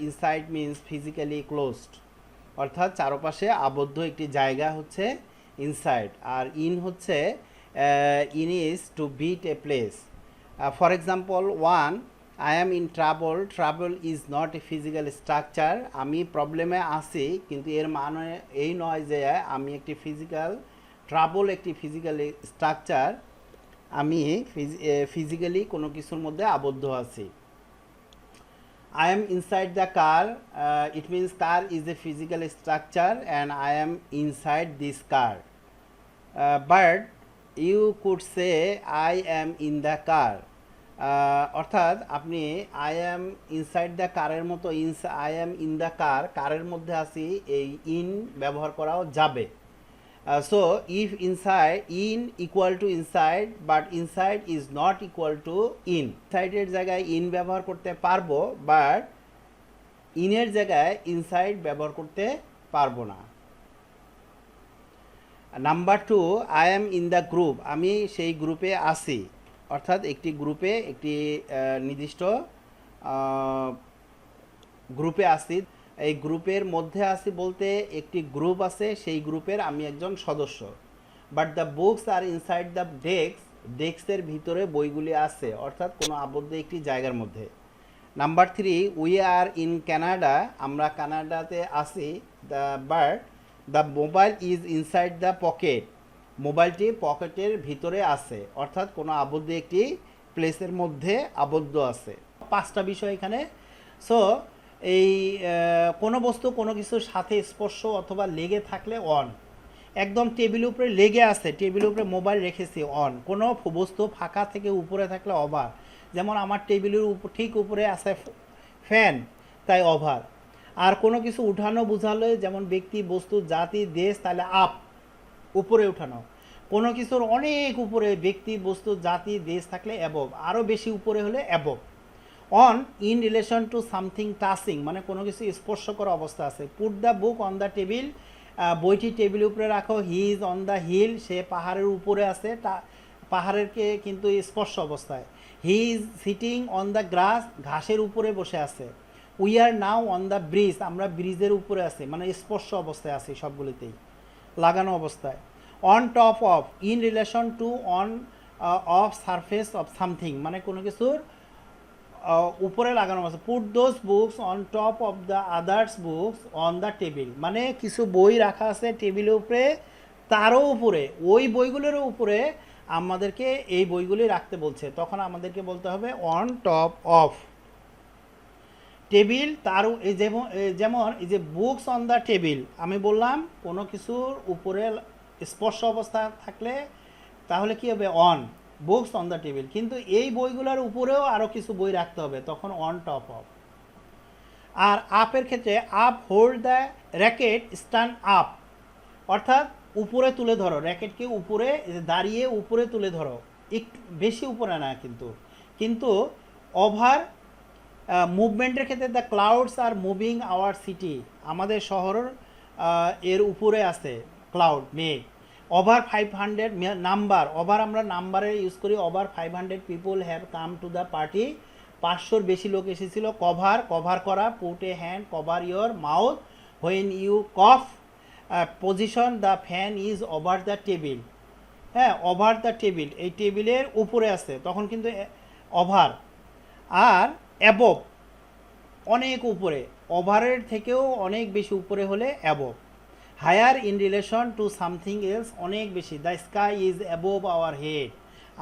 inside means physically closed. অর্থাৎ চারপাশে আবদ্ধ একটি জায়গা হচ্ছে inside. আর in হচ্ছে in is to bit a place, for example one, I am in trouble, trouble is not a physical structure, আমি প্রবলেমে আছি কিন্তু এর মানে এই নয় যে আমি একটি ফিজিক্যাল, ট্রাবল একটি ফিজিক্যাল স্ট্রাকচার, আমি ফিজিক্যালি কোনো কিছুর মধ্যে আবদ্ধ আছি। I am inside the car, it means car is a physical structure and I am inside this car. But you could say I am in the car. অর্থাৎ আপনি I am inside the কারের মতো I am in the কারের মধ্যে আছি, এই in ব্যবহার করাও যাবে। So if inside, in equal to inside, but inside is not equal to in. সাইডের জায়গায় ইন ব্যবহার করতে পারবো, বাট ইনের জায়গায় ইনসাইড ব্যবহার করতে পারবো না। Number 2, I am in the group, আমি সেই গ্রুপে আছি, অর্থাৎ একটি গ্রুপে, একটি নির্দিষ্ট গ্রুপে আছি। এই গ্রুপের মধ্যে আছি বলতে একটি গ্রুপ আছে, সেই গ্রুপের আমি একজন সদস্য। But the books are inside the desk, ডেস্কের ভিতরে বইগুলি আছে, অর্থাৎ কোনো আবদ্ধ একটি জায়গার মধ্যে। Number 3, we are in Canada, আমরা কানাডাতে আছি। But the mobile is inside the pocket, মোবাইলটি পকেটের ভিতরে আছে, অর্থাৎ কোনো আবদ্ধ একটি প্লেসের মধ্যে আবদ্ধ আছে। 5টা বিষয় এখানে। সো এই কোনো বস্তু কোনো কিছুর সাথে স্পর্শ অথবা লেগে থাকলে অন, একদম টেবিলের উপরে লেগে আছে, টেবিলের উপরে মোবাইল রেখেছি অন। কোনো বস্তু ফাঁকা থেকে উপরে থাকলে ওভার, যেমন আমার টেবিলের উপর ঠিক উপরে আছে ফ্যান, তাই ওভার। আর কোনো কিছু উঠানো বুঝালে, যেমন ব্যক্তি, বস্তু, জাতি, দেশ, তাহলে আপ, উপরে উঠানো। কোনো কিছুর অনেক উপরে ব্যক্তি, বস্তু, জাতি, দেশ থাকলে অ্যাবভ, আরও বেশি উপরে হলে above. On in relation to something touching, মানে কোনো কিছু স্পর্শ করা অবস্থা আছে। Put the book on the table, বইটি টেবিলের উপরে রাখো। He is on the hill, সে পাহাড়ের উপরে আছে, পাহাড়েরকে কিন্তু স্পর্শ অবস্থায়। He is sitting on the grass, ঘাসের উপরে বসে আছে। We are now on the bridge, আমরা ব্রিজের উপরে আছি, মানে স্পর্শ অবস্থায় আছি সবগুলিতেই, লাগানো অবস্থায়। On top of, in relation two on of surface of something, মানে কোনো কিছুর উপরে লাগানো আছে। Put those books on top of the others books on the table, মানে কিছু বই রাখা আছে টেবিলের উপরে, তারও উপরে, ওই বইগুলোরও উপরে আমাদেরকে এই বইগুলি রাখতে বলছে, তখন আমাদেরকে বলতে হবে অন টপ অফ। টেবিল তার, যেমন এই যে বুকস অন দ্য টেবিল, আমি বললাম কোনো কিছুর উপরে স্পর্শ অবস্থা থাকলে তাহলে কি হবে on, books on the table. কিন্তু এই বইগুলোর উপরেও আরও কিছু বই রাখতে হবে, তখন অন টপ অফ। আর আপের ক্ষেত্রে up hold the racket stand up, অর্থাৎ উপরে তুলে ধরো, র্যাকেটকে উপরে দাঁড়িয়ে উপরে তুলে ধরো, একটু বেশি উপরে না কিন্তু ওভার মুভমেন্টের ক্ষেত্রে the clouds are moving our city, আমাদের শহর এর উপরে আছে ক্লাউড, মেঘ। ওভার 500 নাম্বার, ওভার আমরা নাম্বারে ইউজ করি, over 500 people have come to the party, 500-র বেশি লোক এসেছিল। কভার করা, put a hand cover your mouth when you cough. Position the fan is over the table, হ্যাঁ, ওভার দ্য টেবিল, এই টেবিলের উপরে আছে, তখন কিন্তু ওভার। আর অ্যাবভ, অনেক উপরে, ওভারের থেকেও অনেক বেশি উপরে হলে above. Higher in relation to something else, অনেক বেশি। The sky is above our head,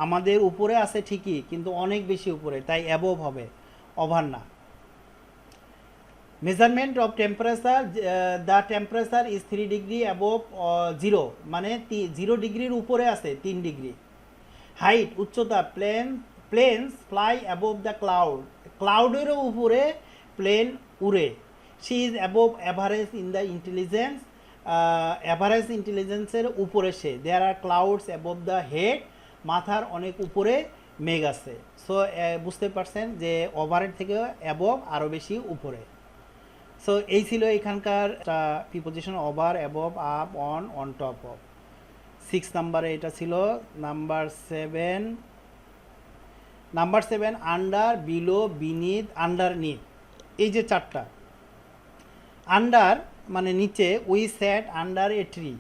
আমাদের উপরে আছে ঠিকই কিন্তু অনেক বেশি উপরে, তাই অ্যাবভ হবে, ওভার না। Measurement of temperature, the temperature is 3 degree above 0, মানে 0 ডিগ্রির উপরে আছে 3 ডিগ্রি। হাইট, উচ্চতা, planes fly above the cloud, ক্লাউডেরও উপরে প্লেন উড়ে। She is above average in the intelligence, average ইন্টেলিজেন্সের উপরে সে। There are clouds above the head, মাথার অনেক উপরে মেঘ আছে। সো বুঝতে পারছেন যে ওভারের থেকে অ্যাবভ আরও বেশি উপরে। সো এই ছিল এখানকার preposition over, above, up, on, on top of. 6 নাম্বারে এটা ছিল। Number 7 under, below, beneath, underneath, এই যে 4টা। আন্ডার মানে নিচে, we sat under a tree,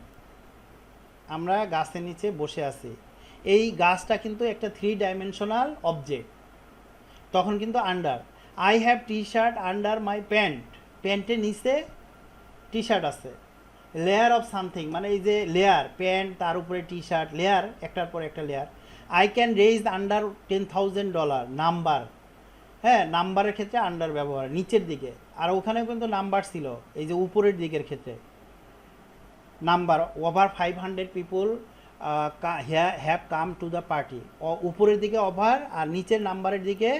আমরা গাছের নিচে বসে আছি। এই গাছটা কিন্তু একটা 3 ডাইমেনশনাল অবজেক্ট, তখন কিন্তু under. I have T shirt under my pant, প্যান্টের নিচে টি শার্ট আছে। লেয়ার অফ সামথিং মানে এই যে লেয়ার, প্যান্ট তার উপরে টি শার্ট, লেয়ার একটার পর একটা layer. I can raise under $10,000, number, হ্যাঁ নাম্বারের ক্ষেত্রে আন্ডার ব্যবহার নিচের দিকে, আর ওখানে কিন্তু নাম্বার ছিল এই যে উপরের দিকের ক্ষেত্রে number. Over 500 people have come to the party, উপরের দিকে ওভার আর নিচের নাম্বারের দিকে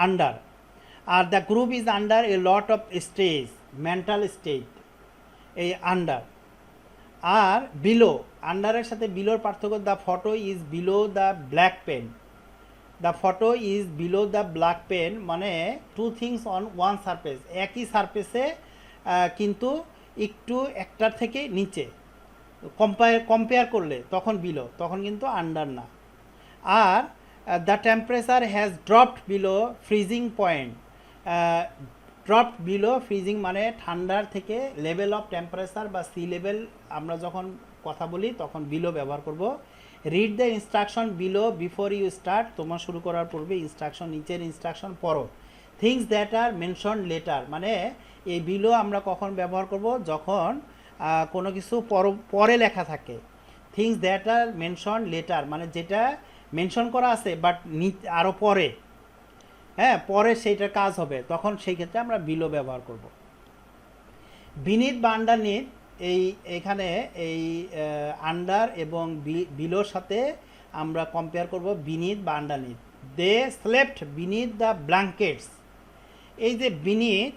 আন্ডার। আর the group is under a lot of stage, mental state, এই আন্ডার। আর বিলো, আন্ডারের সাথে বিলোর পার্থক্য, the photo is below the black pen, the photo is below the black pen মানে two things on one surface, একই সারফেসে কিন্তু একটু একটার থেকে নিচে কম্পেয়ার করলে তখন বিলো, তখন কিন্তু আন্ডার না। আর the temperature has dropped below freezing point, dropped below freezing মানে ঠান্ডার থেকে লেভেল অফ টেম্পারেচার বা সি লেভেল আমরা যখন কথা বলি তখন বিলো ব্যবহার করব। Read the instruction below before you start, তোমার শুরু করার পূর্বে ইনস্ট্রাকশন, নিচের ইনস্ট্রাকশন পড়ো। Things that are mention later মানে এই বিলো আমরা কখন ব্যবহার করব, যখন কোনো কিছু পরে লেখা থাকে। Things that are mention later মানে যেটা মেনশন করা আছে বাট আরও পরে, হ্যাঁ পরে সেইটার কাজ হবে, তখন সেই ক্ষেত্রে আমরা বিলো ব্যবহার করব। বিনিথ বা আন্ডারনিথ, এখানে এই আন্ডার এবং বিলোর সাথে আমরা কম্পেয়ার করব বিনিথ বা underneath. They slept beneath the blankets, এই যে বিনিথ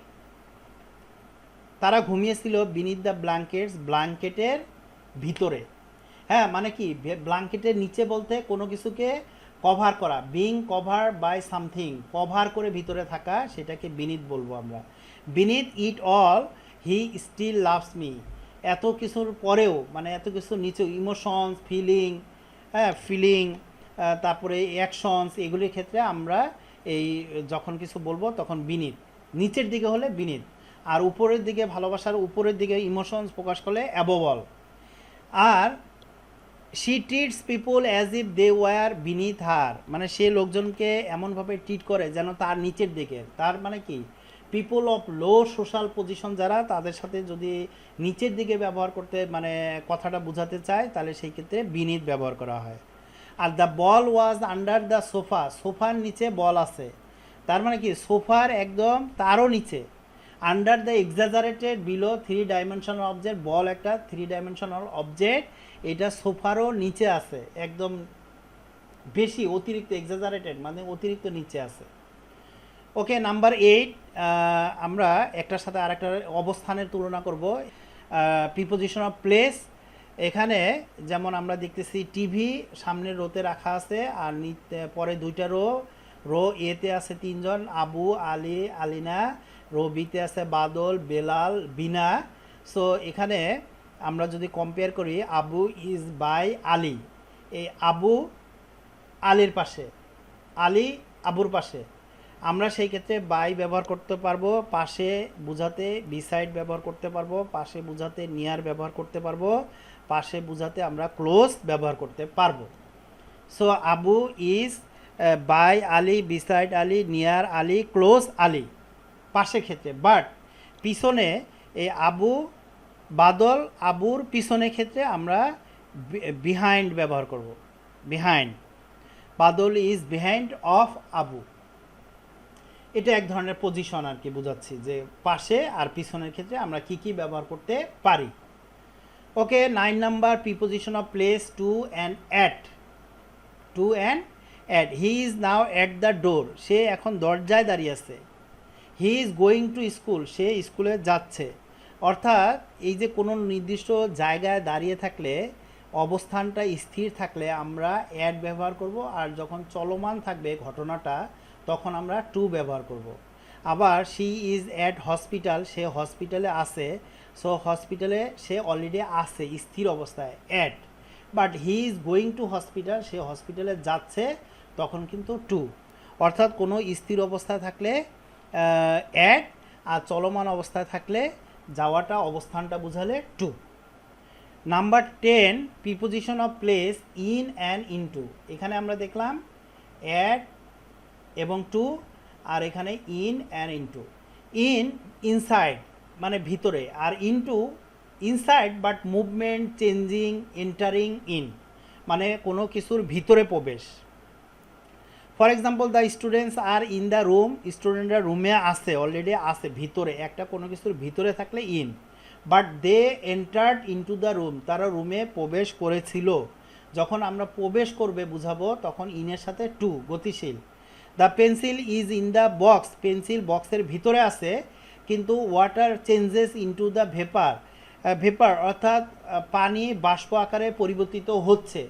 তারা ঘুমিয়েছিল বিনিথ দ্য ব্ল্যাঙ্কেটস, ব্ল্যাঙ্কেটের ভিতরে, হ্যাঁ মানে কি ব্ল্যাঙ্কেটের নিচে বলতে কোনো কিছুকে কভার করা, being cover by something, cover করে ভিতরে থাকা, সেটাকে বিনিথ বলবো আমরা। Beneath it all he still loves me, এত কিছুর পরেও মানে এত কিছু নিচে ইমোশনস, ফিলিং, হ্যাঁ ফিলিং, তারপরে অ্যাকশনস, এগুলির ক্ষেত্রে আমরা এই যখন কিছু বলবো তখন বিনিথ, নিচের দিকে হলে বিনিথ, আর উপরের দিকে ভালোবাসার উপরের দিকে ইমোশনস প্রকাশ করলে অ্যাবভ অল। আর she treats people as if they were beneath her মানে সে লোকজনকে এমনভাবে ট্রিট করে যেন তার নিচের দিকে, তার মানে কি people of low social position যারা, তাদের সাথে যদি নিচের দিকে ব্যবহার করতে মানে কথাটা বোঝাতে চায় তাহলে সেই ক্ষেত্রে বিনিথ ব্যবহার করা হয়। Are the ball was under the sofa, সোফার নিচে বল আছে, তার মানে কি সোফার একদম তারও নিচে। Under the exaggerated below 3 dimensional object, ball একটা 3 ডাইমেনশনাল অবজেক্ট, এটা সোফারও নিচে আছে, একদম বেশি অতিরিক্ত, এক্সাজারেটেড মানে অতিরিক্ত নিচে আছে। ওকে, নাম্বার 8 আমরা একটার সাথে আরেকটার অবস্থানের তুলনা করব। প্রিপোজিশন অফ প্লেস, এখানে যেমন আমরা দেখতেছি টিভি সামনের রোতে রাখা আছে, আর পরে দুইটা রো এতে আছে 3 জন, আবু, আলী, আলিনা, রো বিতে আছে বাদল, বেলাল, বিনা। সো এখানে আমরা যদি কম্পেয়ার করি আবু ইজ বাই আলী, এই আবু আলীর পাশে, আলী আবুর পাশে, আমরা সেই ক্ষেত্রে বাই ব্যবহার করতে পারবো, পাশে বুঝাতে বিসাইড ব্যবহার করতে পারবো, পাশে বুঝাতে নিয়ার ব্যবহার করতে পারবো, পাশে বুঝাতে আমরা ক্লোজ ব্যবহার করতে পারবো। So Abu is by Ali, beside Ali, near Ali, close Ali পাশের ক্ষেত্রে। বাট পিছনে এই আবু বাদল আবুর পিছনের ক্ষেত্রে আমরা বিহাইন্ড ব্যবহার করব, behind. Badal is behind of Abu, এটা এক ধরনের পজিশন আর কি বোঝাচ্ছি যে পাশে আর পিছনের ক্ষেত্রে আমরা কি কি ব্যবহার করতে পারি। Okay, 9 number preposition of place, to and at, to and at. He is now at the door, সে এখন দরজায় দাঁড়িয়ে আছে। He is going to school, সে স্কুলে যাচ্ছে। অর্থাৎ এই যে কোনো নির্দিষ্ট জায়গায় দাঁড়িয়ে থাকলে, অবস্থানটা স্থির থাকলে আমরা অ্যাট ব্যবহার করব, আর যখন চলমান থাকবে ঘটনাটা তখন আমরা টু ব্যবহার করব। আবার শি ইজ অ্যাট হসপিটাল, সে হসপিটালে আছে, সো হসপিটালে সে অলরেডি আছে স্থির অবস্থায়, at. But he is going to hospital, সে হসপিটালে যাচ্ছে, তখন কিন্তু টু। অর্থাৎ কোনো স্থির অবস্থায় থাকলে অ্যাট, আর চলমান অবস্থায় থাকলে যাওয়াটা অবস্থানটা বুঝালে to. Number 10 preposition of place in and into. এখানে আমরা দেখলাম অ্যাট এবং টু, আর এখানে in and into. In inside মানে ভিতরে, আর into inside but movement, changing, entering in মানে কোনো কিছুর ভিতরে প্রবেশ। For example the students are in the room, স্টুডেন্টরা রুমে আছে, অলরেডি আছে ভিতরে, একটা কোনো কিছুর ভিতরে থাকলে in. But they entered into the room, তারা রুমে প্রবেশ করেছিল। যখন আমরা প্রবেশ করবে বুঝাবো তখন ইনের সাথে টু, গতিশীল। The pencil is in the box, pencil বক্সের ভিতরে আছে, কিন্তু water changes into the vapour, vapour অর্থাৎ পানি বাষ্প আকারে পরিবর্তিত হচ্ছে।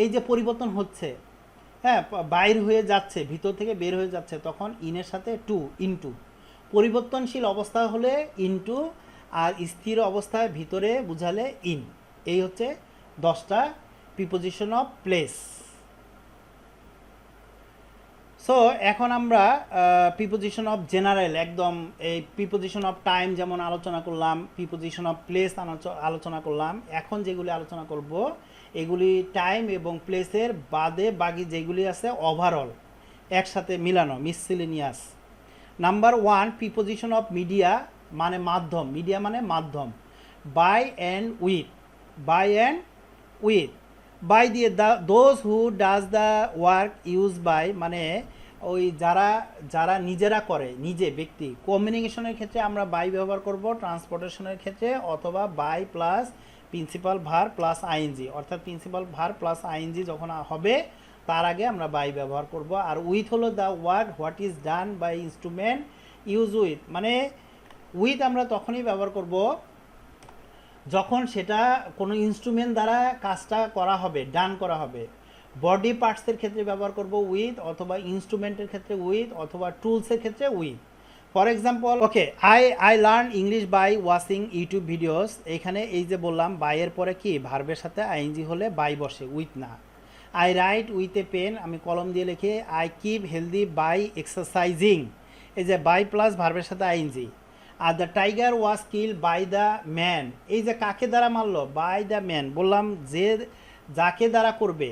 এই যে পরিবর্তন হচ্ছে, হ্যাঁ, বাইর হয়ে যাচ্ছে, ভিতর থেকে বের হয়ে যাচ্ছে, তখন ইনের সাথে টু, ইনটু। পরিবর্তনশীল অবস্থা হলে ইনটু, আর স্থির অবস্থায় ভিতরে বুঝালে ইন। এই হচ্ছে 10টা প্রিপোজিশন অফ প্লেস। সো এখন আমরা প্রিপোজিশন অফ জেনারেল, একদম এই প্রিপোজিশন অফ টাইম যেমন আলোচনা করলাম, প্রিপোজিশন অফ প্লেস আলোচনা করলাম। এখন যেগুলি আলোচনা করব এগুলি টাইম এবং প্লেসের বাদে বাকি যেগুলি আছে ওভারঅল একসাথে মিলানো, miscellaneous. Number 1 preposition of media মানে মাধ্যম, মিডিয়া মানে মাধ্যম। By and with, by and with. By দিয়ে those who does the work use by মানে ওই যারা যারা নিজেরা করে, নিজে ব্যক্তি। কমিউনিকেশনের ক্ষেত্রে আমরা বাই ব্যবহার করব, ট্রান্সপোর্টেশনের ক্ষেত্রে অথবা by plus principal verb plus I N G, অর্থাৎ প্রিন্সিপাল ভার প্লাস আইএনজি যখন হবে তার আগে আমরা বাই ব্যবহার করব। আর উইথ হলো the work what is done by instrument use with, মানে উইথ আমরা তখনই ব্যবহার করব যখন সেটা কোনো ইনস্ট্রুমেন্ট দ্বারা কাজটা করা হবে, ডান করা হবে। বডি পার্টসের ক্ষেত্রে ব্যবহার করব উইথ, অথবা ইনস্ট্রুমেন্টের ক্ষেত্রে উইথ, অথবা টুলসের ক্ষেত্রে with. For example okay, I learn English by watching YouTube videos. এখানে এই যে বললাম বাইয়ের পরে কি ভার্বের সাথে আইএনজি হলে বাই বসে, উইথ না। I write with a pen, আমি কলম দিয়ে লিখি। I keep healthy by exercising, এই যে বাই প্লাস ভার্বের সাথে আইএনজি। আর the tiger was kill by the man, এই যে কাকে দ্বারা মারলো, বাই দ্য ম্যান। বললাম যে যাকে দ্বারা করবে,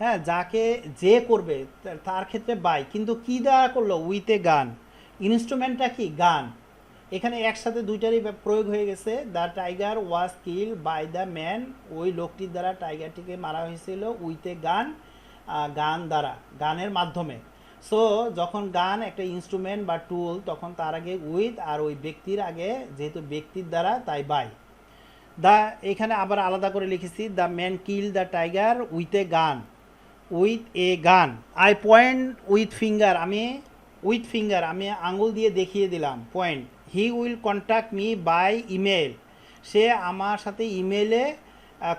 হ্যাঁ, যাকে যে করবে তার ক্ষেত্রে বাই, কিন্তু কি দ্বারা করলো, উইথ এ গান। ইনস্ট্রুমেন্টটা কি, গান। এখানে একসাথে দুইটারই প্রয়োগ হয়ে গেছে। The tiger was kill by the man, ওই লোকটির দ্বারা টাইগারটিকে মারা হয়েছিল উইথ এ গান, গান দ্বারা, গানের মাধ্যমে। সো যখন গান একটা ইনস্ট্রুমেন্ট বা টুল, তখন তার আগে উইথ, আর ওই ব্যক্তির আগে যেহেতু ব্যক্তির দ্বারা তাই বাই। দ্য এখানে আবার আলাদা করে লিখেছি, the man kill the tiger with a gun, with a gun. I point with finger, আমি উইথ ফিঙ্গার আমি আঙুল দিয়ে দেখিয়ে দিলাম, point. He will contact me by email, সে আমার সাথে ইমেলে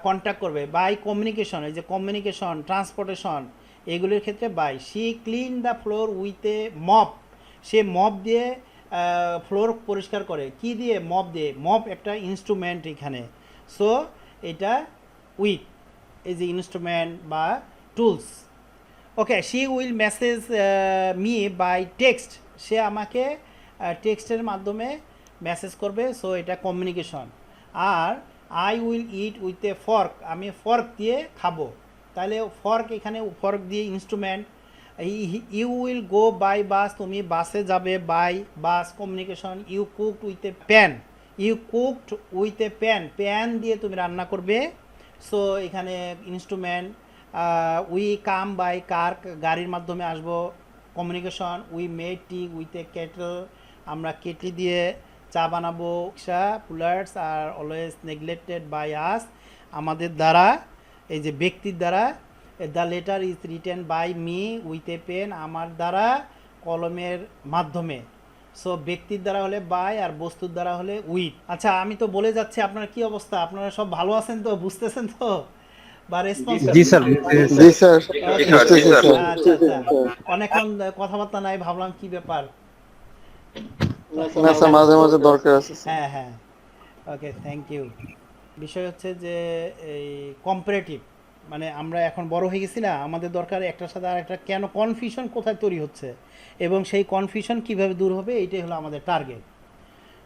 কন্ট্যাক্ট করবে। বাই কমিউনিকেশন, এই যে কমিউনিকেশন, ট্রান্সপোর্টেশন, এগুলির ক্ষেত্রে by. She clean the floor with a mop, সে মপ দিয়ে ফ্লোর পরিষ্কার করে, কি দিয়ে, মপ দিয়ে। মপ একটা ইনস্ট্রুমেন্ট এখানে, সো এটা উইথ, এই যে ইনস্ট্রুমেন্ট বা tools. Okay, she will message me by text, সে আমাকে টেক্সটের মাধ্যমে মেসেজ করবে, সো এটা কমিউনিকেশন। আর I will eat with a fork, আমি ফর্ক দিয়ে খাবো, তাহলে ফর্ক এখানে ফর্ক দিয়ে instrument. You will go by bus, তুমি বাসে যাবে, by bus communication. You cooked with a pan, you cooked with a pan, pan দিয়ে তুমি রান্না করবে, সো এখানে ইনস্ট্রুমেন্ট। উই কাম বাই কার, গাড়ির মাধ্যমে আসবো, communication. We made tea with a kettle, আমরা কেটলি দিয়ে চা বানাবো। Pullers are always neglected by us, আমাদের দ্বারা, এই যে ব্যক্তির দ্বারা। The letter is written by me with a pen, আমার দ্বারা কলমের মাধ্যমে। সো ব্যক্তির দ্বারা হলে বাই, আর বস্তুর দ্বারা হলে উইথ। আচ্ছা, আমি তো বলে যাচ্ছি, আপনার কি অবস্থা, আপনারা সব ভালো আছেন তো, বুঝতেছেন তো, বা রেসপন্স? জি স্যার, জি স্যার, বুঝতেছি স্যার। আচ্ছা আচ্ছা, অনেকক্ষণ কথাবার্তা নাই, ভাবলাম কি ব্যাপার। না স্যার, মাঝে মাঝে দরকার আছে স্যার। হ্যাঁ হ্যাঁ, ওকে, থ্যাংক ইউ। বিষয় হচ্ছে যে এই কম্পারেটিভ, মানে আমরা এখন বড় হয়ে গেছি না, আমাদের দরকার একটার সাথে আর একটা, কেন কনফিউশন কোথায় তৈরি হচ্ছে এবং সেই কনফিউশন কিভাবে দূর হবে, এইটাই হলো আমাদের টার্গেট।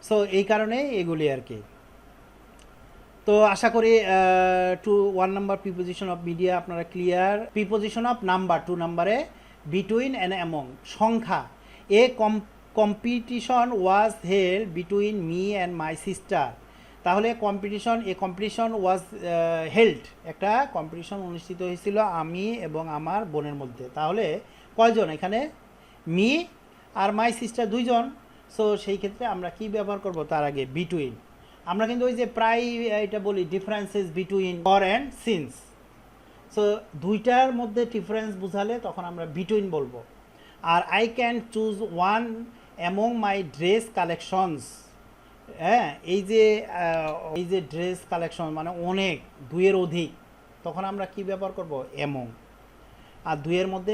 সো এই কারণে এগুলি আর কি। তো আশা করি to 1 number preposition of media আপনারা ক্লিয়ার। প্রিপোজিশন অফ নাম্বার 2 নাম্বারে বিটুইন অ্যান্ড অ্যামং, সংখ্যা। A competition was held between me and my sister. তাহলে কম্পিটিশন ওয়াজ হেল্ড, একটা কম্পিটিশন অনুষ্ঠিত হয়েছিল আমি এবং আমার বোনের মধ্যে। তাহলে কয়জন এখানে? মি আর মাই সিস্টার, দুইজন। সো সেই ক্ষেত্রে আমরা কি ব্যবহার করব তার আগে? বিটুইন। আমরা কিন্তু ওই যে প্রায় এটা বলি differences between for and since. So দুইটার মধ্যে ডিফারেন্স বুঝালে তখন আমরা বিটুইন বলবো। আর I can choose one among my dress collections. হ্যাঁ, এই যে ড্রেস কালেকশন মানে অনেক, দুইয়ের অধিক, তখন আমরা কি ব্যবহার করব? অ্যামং। আর দুইয়ের মধ্যে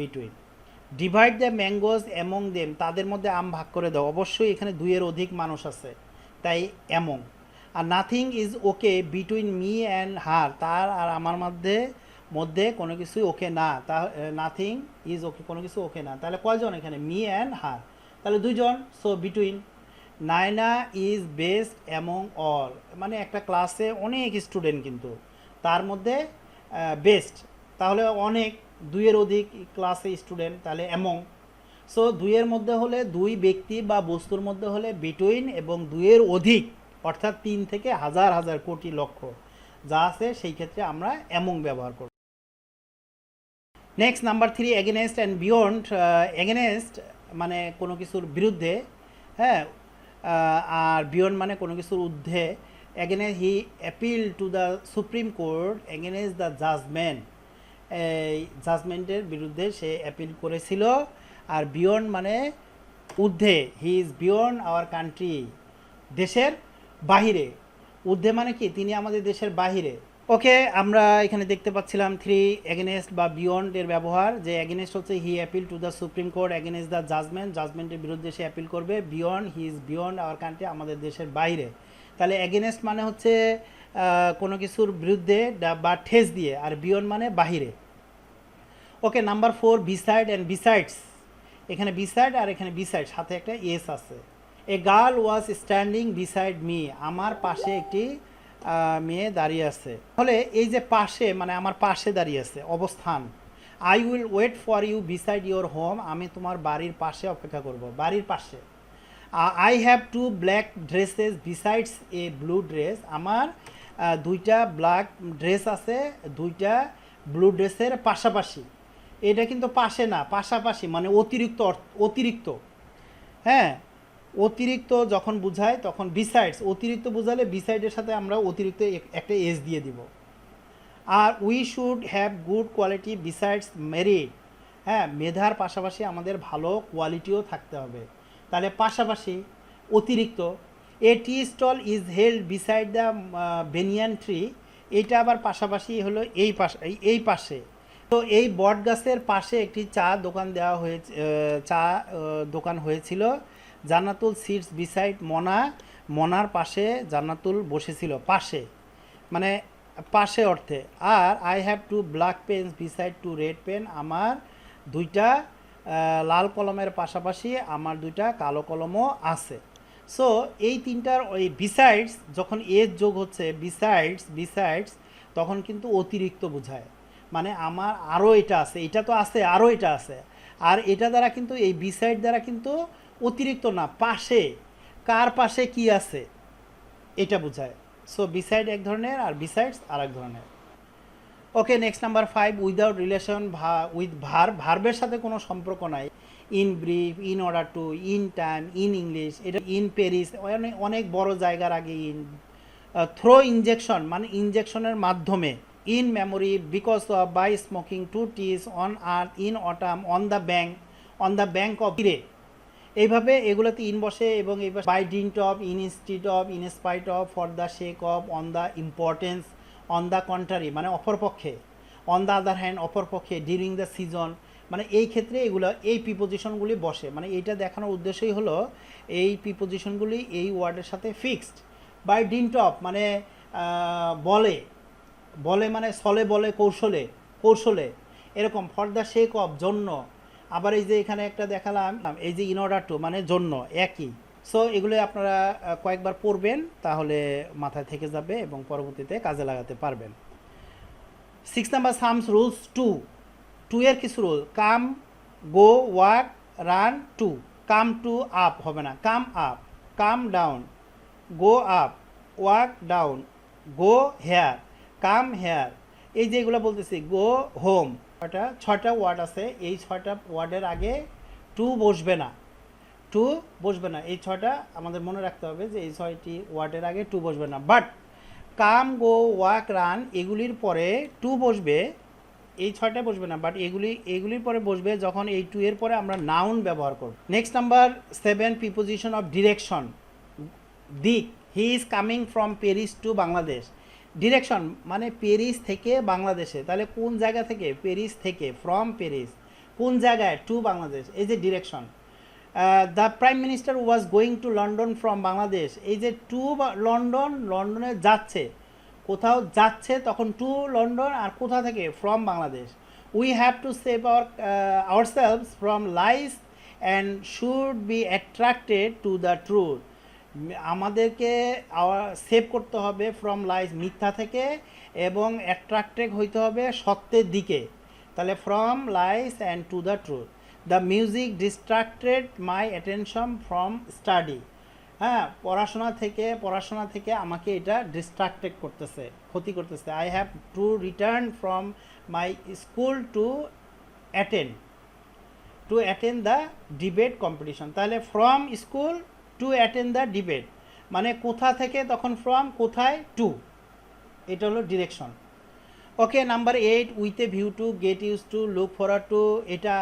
between. Divide the mangoes among them, তাদের মধ্যে আম ভাগ করে দাও। অবশ্যই এখানে দুইয়ের অধিক মানুষ আছে, তাই অ্যামং। আর nothing is okay between me and her, তার আর আমার মধ্যে কোনো কিছুই ওকে না। নাথিং ইজ ওকে, কোনো কিছু ওকে না। তাহলে কয়জন এখানে? মি অ্যান্ড হার, তাহলে দুইজন। So between. Naina is best among all, মানে একটা ক্লাসে অনেক স্টুডেন্ট কিন্তু তার মধ্যে বেস্ট, তাহলে অনেক, দুইয়ের অধিক ক্লাসে স্টুডেন্ট, তাহলে অ্যামং। সো দুইয়ের মধ্যে হলে, দুই ব্যক্তি বা বস্তুর মধ্যে হলে বিটুইন, এবং দুইয়ের অধিক অর্থাৎ 3 থেকে হাজার হাজার কোটি লক্ষ যা আছে সেই ক্ষেত্রে আমরা অ্যামং ব্যবহার করব। Next number 3, against and beyond. Against মানে কোনো কিছুর বিরুদ্ধে, হ্যাঁ, আর বিয়ন্ড মানে কোনো কিছুর ঊর্ধ্বে। Against he appeal to the supreme court against the judgment, এই জাজমেন্টের বিরুদ্ধে সে অ্যাপিল করেছিল। আর বিয়ন্ড মানে ঊর্ধ্বে, হি ইজ বিয়ন্ড আওয়ার কান্ট্রি, দেশের বাহিরে। ঊর্ধ্বে মানে কি? তিনি আমাদের দেশের বাহিরে। ওকে, আমরা এখানে দেখতে পাচ্ছিলাম 3 এগেনেস্ট বা বিয়ন্ড এর ব্যবহার। যে এগেনেস্ট হচ্ছে he appeal to the supreme court against the জাজমেন্টের বিরুদ্ধে সে অ্যাপিল করবে। Beyond, he is beyond our country, আমাদের দেশের বাইরে। তাহলে এগেনেস্ট মানে হচ্ছে কোনো কিছুর বিরুদ্ধে বা ঠেস দিয়ে, আর বিয়ন্ড মানে বাহিরে। ওকে, নাম্বার 4, বিসাইড অ্যান্ড বিসাইডস। এখানে বিসাইড আর এখানে বিসাইড, সাথে একটা এস আছে। A girl was standing beside me, আমার পাশে একটি মেয়ে দাঁড়িয়ে আছে। তাহলে এই যে পাশে মানে আমার পাশে দাঁড়িয়ে আছে, অবস্থান। I will wait for you beside your home, আমি তোমার বাড়ির পাশে অপেক্ষা করব, বাড়ির পাশে। I have 2 black dresses besides a blue dress, আমার 2টা ব্ল্যাক ড্রেস আছে 2টা ব্লু ড্রেসের পাশাপাশি। এটা কিন্তু পাশে না, পাশাপাশি মানে অতিরিক্ত। হ্যাঁ, অতিরিক্ত যখন বুঝায় তখন বিসাইডস, অতিরিক্ত বুঝালে বিসাইডের সাথে আমরা অতিরিক্ত একটা এস দিয়ে দিব। আর we should have good quality besides merit, হ্যাঁ, মেধার পাশাপাশি আমাদের ভালো কোয়ালিটিও থাকতে হবে। তাহলে পাশাপাশি, অতিরিক্ত। A tea stall is held beside the banyan tree, এইটা আবার পাশাপাশি হলো এই পাশে। তো এই বট গাছের পাশে একটি চা দোকান দোকান হয়েছিল। জান্নাতুল সিটস বিসাইড মনা, মনার পাশে জান্নাতুল বসেছিল, পাশে মানে পাশে অর্থে। আর I have 2 black pens beside 2 red pen, আমার 2টা লাল কলমের পাশাপাশি আমার 2টা কালো কলমও আছে। সো এই 3টার ওই বিসাইডস যখন এজ যোগ হচ্ছে, বিসাইডস তখন কিন্তু অতিরিক্ত বোঝায়, মানে আমার আরও এটা আছে, এটা তো আছে, আরও এটা আছে। আর এটা দ্বারা কিন্তু, এই বিসাইড দ্বারা কিন্তু অতিরিক্ত না, পাশে, কার পাশে কি আছে এটা বোঝায়। সো বিসাইড এক ধরনের আর বিসাইডস আর এক ধরনের। Okay, next number 5, without relation with ভার্বের সাথে কোনো সম্পর্ক নাই। In brief, in order to, in time, in English, এটা ইন প্যারিস, অনেক বড় জায়গার আগে ইন। থ্রো ইনজেকশন মানে ইনজেকশনের মাধ্যমে। In memory, because of, by smoking, to tease, on earth, in autumn, on the bank of, তীরে। এইভাবে এগুলোতে ইন বসে এবং এই by dint of, in instead of, in spite of, for the sake of, on the importance, on the contrary মানে অপরপক্ষে, on the other hand অপরপক্ষে, during the season মানে এই ক্ষেত্রে এগুলো, এই প্রিপোজিশনগুলি বসে। মানে এইটা দেখানোর উদ্দেশ্যই হলো এই প্রিপোজিশনগুলি এই ওয়ার্ডের সাথে ফিক্সড। বাই ডিন্ট অফ মানে বলে মানে ছলে বলে, কৌশলে এরকম। ফর দ্য শেক অফ জন্য। আবার এই যে এখানে একটা দেখালাম, এই যে ইন অর্ডার টু মানে জন্য, একই। সো এগুলো আপনারা কয়েকবার পড়বেন, তাহলে মাথায় থেকে যাবে এবং পরবর্তীতে কাজে লাগাতে পারবেন। 6 নাম্বার সামস রুলস টু এর কিছু rule, come, go, walk, run, to. Come to up হবে না, come up, come down, go up, walk down, go here, come here. এই যে এগুলো বলতেছি, গো হোম, ছয়টা ওয়ার্ড আছে, এই 6টা ওয়ার্ডের আগে টু বসবে না, টু বসবে না। এই 6টা আমাদের মনে রাখতে হবে যে এই 6টি ওয়ার্ডের আগে টু বসবে না। But come, go, walk, run এগুলির পরে টু বসবে, এই 6টা বসবে না, বাট এগুলির পরে বসবে যখন এই টু এর পরে আমরা নাউন ব্যবহার করব। Next number 7, preposition of direction, দিক। He is coming from Paris to Bangladesh. Direction মানে প্যারিস থেকে বাংলাদেশে, তাহলে কোন জায়গা থেকে? প্যারিস থেকে, ফ্রম প্যারিস, কোন জায়গায়? টু বাংলাদেশ, এই যে direction. The prime minister was going to London from Bangladesh, এই যে টু লন্ডনে যাচ্ছে, কোথাও যাচ্ছে তখন টু লন্ডন, আর কোথা থেকে? From Bangladesh. We have to save ourselves from lies and should be attracted to the truth. আমাদেরকে সেভ করতে হবে ফ্রম লাইস, মিথ্যা থেকে, এবং অ্যাট্রাক্টেড হইতে হবে সত্যের দিকে। তাহলে from lies and to the truth. The music distracted my attention from study. হ্যাঁ, পড়াশোনা থেকে আমাকে এটা ডিস্ট্রাক্টেড করতেছে, ক্ষতি করতেছে। I have to return from my school to attend the debate competition. তাহলে from school to attend the debate, মানে কোথা থেকে, তখন ফ্রম, কোথায়, টু। এটা হলো direction. Okay, number 8, with a view to, get use to, look forward to. এটা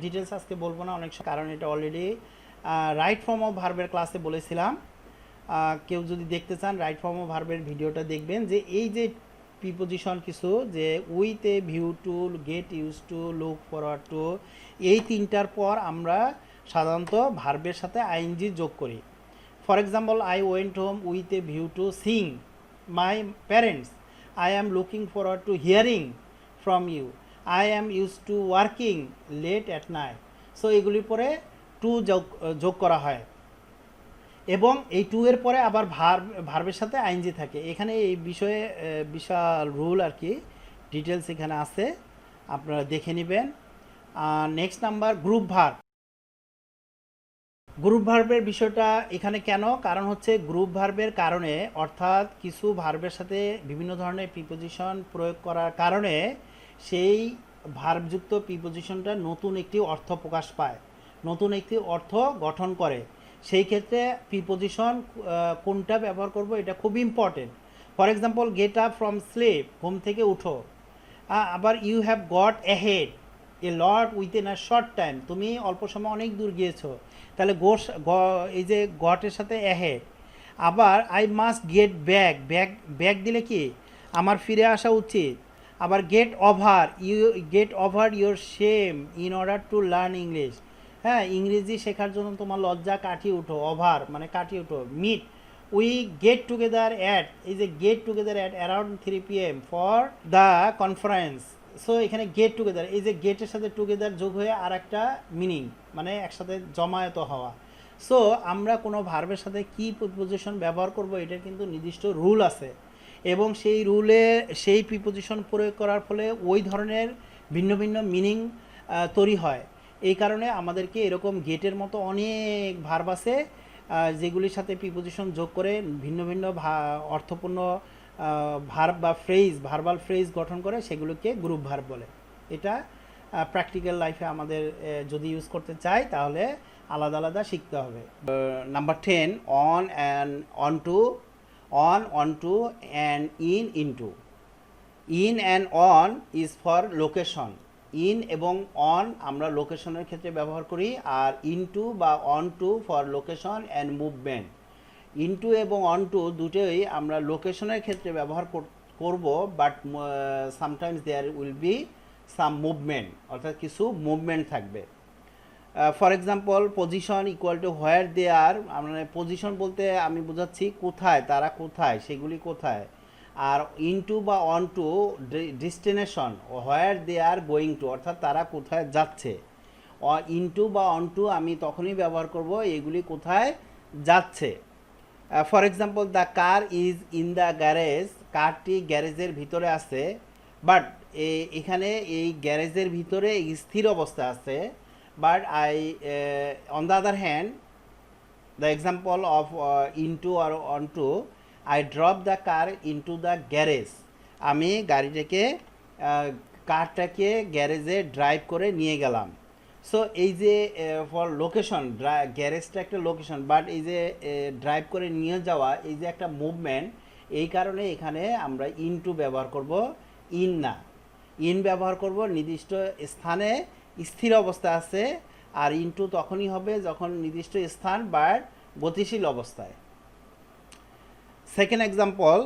details আজকে বলবো না অনেক, কারণ এটা অলরেডি রাইট ফর্ম অফ ভার্বের ক্লাসে বলেছিলাম। কেউ যদি দেখতে চান রাইট ফর্ম অফ ভার্বের ভিডিওটা দেখবেন, যে এই যে প্রিপোজিশন কিছু, যে with a view to, get use to, look forward to, এই তিনটার পর আমরা সাধারণত ভার্বের সাথে আইএনজি যোগ করি। For example, I went home with a view two Singh my parents. I am looking forward to hearing from you. I am used to working late at night. So এগুলির পরে টু যোগ করা হয়, এবং এই টু এর পরে আবার ভার্বের সাথে আইএনজি থাকে। এখানে এই বিষয়ে বিশাল রুল আর কি, ডিটেলস এখানে আছে, আপনারা দেখে নেবেন। Next number, group verb. Group ভার্বের বিষয়টা এখানে কেন? কারণ হচ্ছে গ্রুপ ভার্বের কারণে, অর্থাৎ কিছু ভার্বের সাথে বিভিন্ন ধরনের প্রিপোজিশন প্রয়োগ করার কারণে সেই ভার্বযুক্ত প্রিপোজিশনটা নতুন একটি অর্থ প্রকাশ পায়, নতুন একটি অর্থ গঠন করে। সেই ক্ষেত্রে প্রিপোজিশন কোনটা ব্যবহার করব এটা খুব important. For example, get up from sleep, ঘুম থেকে উঠো। আবার you have got ahead a lot within a short time, তুমি অল্প সময় অনেক দূর গিয়েছো, তাহলে এই যে গটের সাথে অ্যাহেড। আবার আই মাস্ট গেট ব্যাক দিলে কি? আমার ফিরে আসা উচিত। আবার gate over your shame in order to learn English. হ্যাঁ, ইংরেজি শেখার জন্য তোমার লজ্জা কাটিয়ে উঠো, ওভার মানে কাটিয়ে উঠো। Meet, we get together at, এই যে get together at around 3 PM for the conference. So এখানে গেট টুগেদার, এই যে গেটের সাথে টুগেদার যোগ হয়ে আর একটা মিনিং, মানে একসাথে জমায়েত হওয়া। সো আমরা কোনো ভার্বের সাথে কী প্রিপোজিশন ব্যবহার করব এটার কিন্তু নির্দিষ্ট রুল আছে, এবং সেই রুলে সেই প্রিপোজিশন প্রয়োগ করার ফলে ওই ধরনের ভিন্ন ভিন্ন মিনিং তৈরি হয়। এই কারণে আমাদেরকে এরকম গেটের মতো অনেক ভার্ব আছে যেগুলির সাথে প্রিপোজিশন যোগ করে ভিন্ন ভিন্ন অর্থপূর্ণ ভার্ব বা ভার্বাল ফ্রেজ গঠন করে, সেগুলোকে গ্রুপ ভার্ব বলে। এটা প্র্যাকটিক্যাল লাইফে আমাদের যদি ইউজ করতে চাই তাহলে আলাদা আলাদা শিখতে হবে। Number 10, on and on to and into. In and on is for location. ইন এবং অন আমরা লোকেশনের ক্ষেত্রে ব্যবহার করি, আর ইনটু বা on to for location and movement. Into এবং অনটু দুটোই আমরা লোকেশনের ক্ষেত্রে ব্যবহার করব, but sometimes there will be some movement, অর্থাৎ কিছু মুভমেন্ট থাকবে। For example, position equal to where they are, মানে পজিশন বলতে আমি বোঝাচ্ছি কোথায়, তারা কোথায়, সেগুলি কোথায়। আর ইনটু বা onto destination, where they are going to, অর্থাৎ তারা কোথায় যাচ্ছে। ইনটু বা অনটু আমি তখনই ব্যবহার করব এগুলি কোথায় যাচ্ছে। For example the car is in the garage, কারটি গ্যারেজের ভিতরে আছে, বাট এখানে এই গ্যারেজের ভিতরে স্থির অবস্থা আছে, but I on the other hand the example of into or onto, I drop the car into the garage, আমি গাড়িটাকে কারটাকে গ্যারেজে ড্রাইভ করে নিয়ে গেলাম। সো এই যে ফর লোকেশন, গ্যারেজটা একটা লোকেশন, বাট এই যে ড্রাইভ করে নিয়ে যাওয়া এই যে একটা মুভমেন্ট, এই কারণে এখানে আমরা ইনটু ব্যবহার করব, ইন না। ইন ব্যবহার করব নির্দিষ্ট স্থানে স্থির অবস্থা আছে, আর ইনটু তখনই হবে যখন নির্দিষ্ট স্থান বা গতিশীল অবস্থায়। Second example,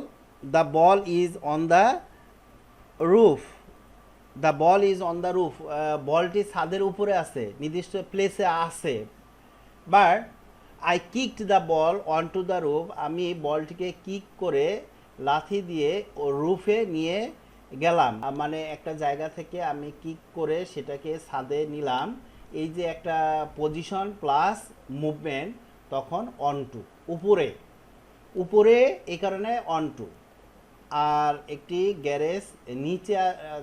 the ball is on the roof, the ball is on the roof, বলটি ছাদের উপরে আছে, নির্দিষ্ট প্লেসে আছে, but I kicked the ball on to the roof, আমি বলটিকে কিক করে লাথি দিয়ে ও রুফে নিয়ে গেলাম, মানে একটা জায়গা থেকে আমি কিক করে সেটাকে ছাদে নিলাম। এই যে একটা পজিশন প্লাস মুভমেন্ট, তখন অন টু, উপরে, উপরে এই কারণে অন টু। আর একটি গ্যারেজ নিচে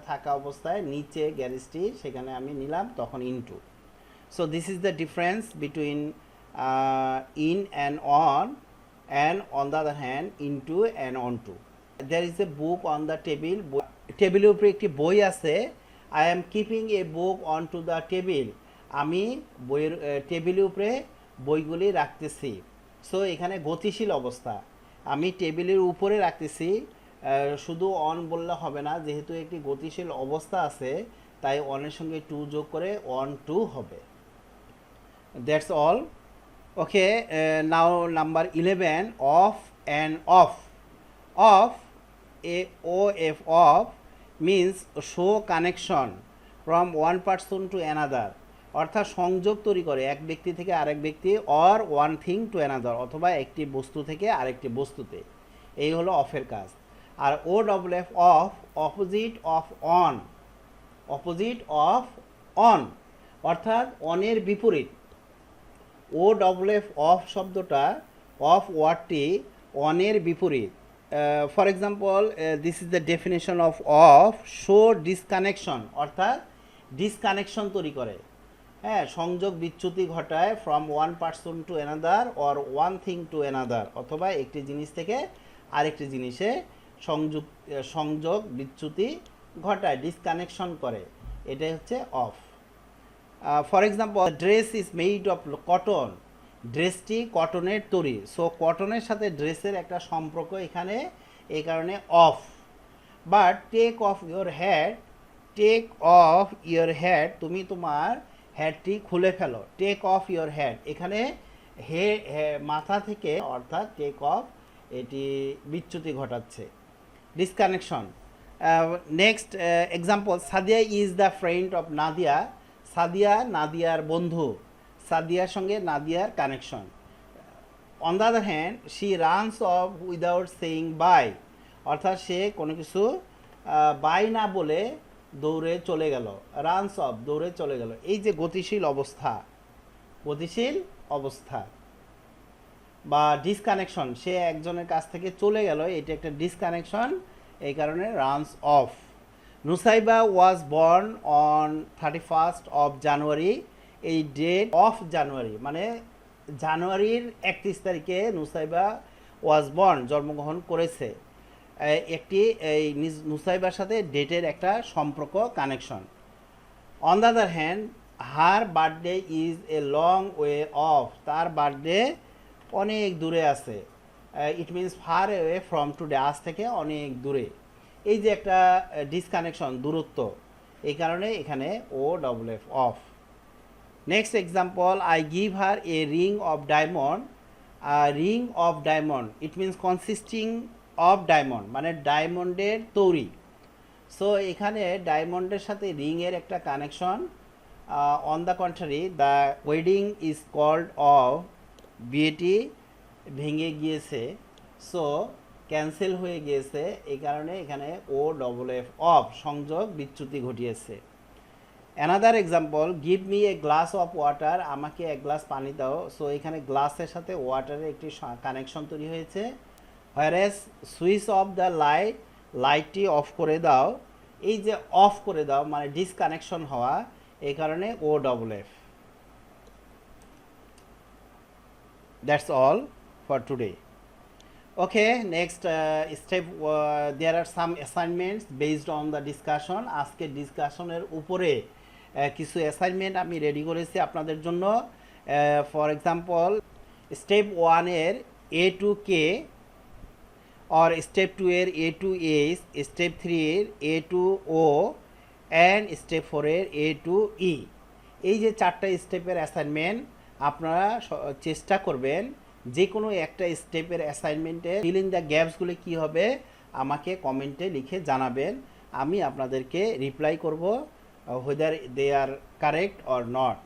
থাকা অবস্থায়, নিচে গ্যারেজটি, সেখানে আমি নিলাম, তখন into. So this is the difference between in and on the other hand into and on to. There is a book on the table, টেবিলের উপরে একটি বই আছে। I am keeping a book on to the table, আমি বইয়ের টেবিলের উপরে বইগুলি রাখতেছি। সো এখানে গতিশীল অবস্থা, আমি টেবিলের উপরে রাখতেছি, শুধু অন বললে হবে না, যেহেতু একটি গতিশীল অবস্থা আছে তাই অনের সঙ্গে টু যোগ করে অন টু হবে। That's all. Okay, now number 11, of and of. Of, AOF, of means show connection from one person to another, অর্থাৎ সংযোগ তৈরি করে এক ব্যক্তি থেকে আরেক ব্যক্তি, or one thing to another, অথবা একটি বস্তু থেকে আরেকটি বস্তুতে। এই হলো অফের কাজ। আর OFF, of, opposite of on, opposite of on, অর্থাৎ অনের বিপরীত। OFF, অফ শব্দটা, অফ ওয়ার্ডটি অনের বিপরীত। For example, this is the definition of of, show disconnection, অর্থাৎ ডিসকানেকশন তৈরি করে, হ্যাঁ, সংযোগ বিচ্যুতি ঘটায়, from one person to another or one thing to another, অথবা একটি জিনিস থেকে আরেকটি জিনিসে সংযোগ বিচ্যুতি ঘটায়, ডিসকানেকশন করে, এটাই হচ্ছে off. For example, dress is made of cotton, ড্রেসটি কটনের তৈরি। সো কটনের সাথে ড্রেসের একটা সম্পর্ক এখানে, এই কারণে of. But take off your hat, take off your hat, তুমি তোমার হ্যাডটি খুলে ফেলো। টেক অফ ইয়োর হ্যাড, এখানে মাথা থেকে, অর্থাৎ টেক অফ, এটি বিচ্যুতি ঘটাচ্ছে, disconnection. Next example, Sadia is the friend of Nadia, Sadia নাদিয়ার বন্ধু, সাদিয়ার সঙ্গে নাদিয়ার connection. On the other hand, she runs off without saying bye, অর্থাৎ সে কোনো কিছু বাই না বলে দৌড়ে চলে গেল, রানস অফ, দৌড়ে চলে গেল। এই যে গতিশীল অবস্থা, গতিশীল অবস্থা বা ডিসকানেকশন, সে একজনের কাছ থেকে চলে গেল, এটা একটা ডিসকানেকশন, এই কারণে runs of. Nusaiba was born on 31st of January, এই ডেট অফ জানুয়ারি, মানে জানুয়ারির 31 তারিখে নুসাইবা ওয়াজ বর্ন, জন্মগ্রহণ করেছে। একটি এই নুসাইবার সাথে ডেটের একটা সম্পর্ক, connection. On the other hand, her birthday is a long way of, তার বার্থডে অনেক দূরে আছে। It means far away from today, আজ থেকে অনেক দূরে। এই যে একটা ডিসকানেকশন, দূরত্ব, এই কারণে এখানে OFF, off. Next example, I give her a ring of diamond, ring of diamond, it means consisting of diamond, মানে ডায়মন্ডের তৈরি। সো এখানে ডায়মন্ডের সাথে রিংয়ের একটা connection. On the contrary, the wedding is called off, বিয়েটি ভেঙে গিয়েছে, সো ক্যান্সেল হয়ে গিয়েছে, এই কারণে এখানে OFF, অফ, সংযোগ বিচ্যুতি ঘটিয়েছে। Another example, give me a glass of water, আমাকে এক গ্লাস পানি দাও। সো এখানে গ্লাসের সাথে ওয়াটারের একটি কানেকশন তৈরি হয়েছে। Whereas switch off the light, লাইটটি অফ করে দাও। এই যে অফ করে দাও মানে ডিসকানেকশন হওয়া, এই কারণে O double F. That's all for today. Okay, next step, there are some assignments based on the discussion. আজকে ডিসকাশনের উপরে কিছু অ্যাসাইনমেন্ট আমি রেডি করেছি আপনাদের জন্য। ফর এক্সাম্পল, স্টেপ 1 এর এ টু কে, और স্টেপ 2 এর এ টু এইচ, স্টেপ 3 এর এ টু ও, অ্যান্ড স্টেপ 4 এর এ টু ই। এই যে 4টা স্টেপের অ্যাসাইনমেন্ট, আপনারা চেষ্টা করবেন যে কোনো একটা স্টেপের অ্যাসাইনমেন্টে ফিল ইন দ্য গ্যাপসগুলো কী হবে আমাকে কমেন্টে লিখে জানাবেন। আমি আপনাদেরকে রিপ্লাই করব whether they are correct or not.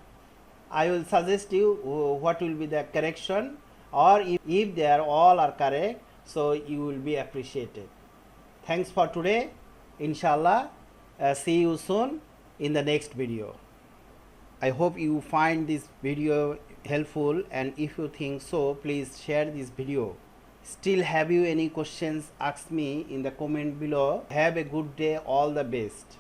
I will suggest you what will be the correction, or if they are all are correct, so you will be appreciated. Thanks for today. Inshallah, see you soon in the next video. I hope you find this video helpful, and if you think so, please share this video. Still, have you any questions? Ask me in the comment below. Have a good day. All the best.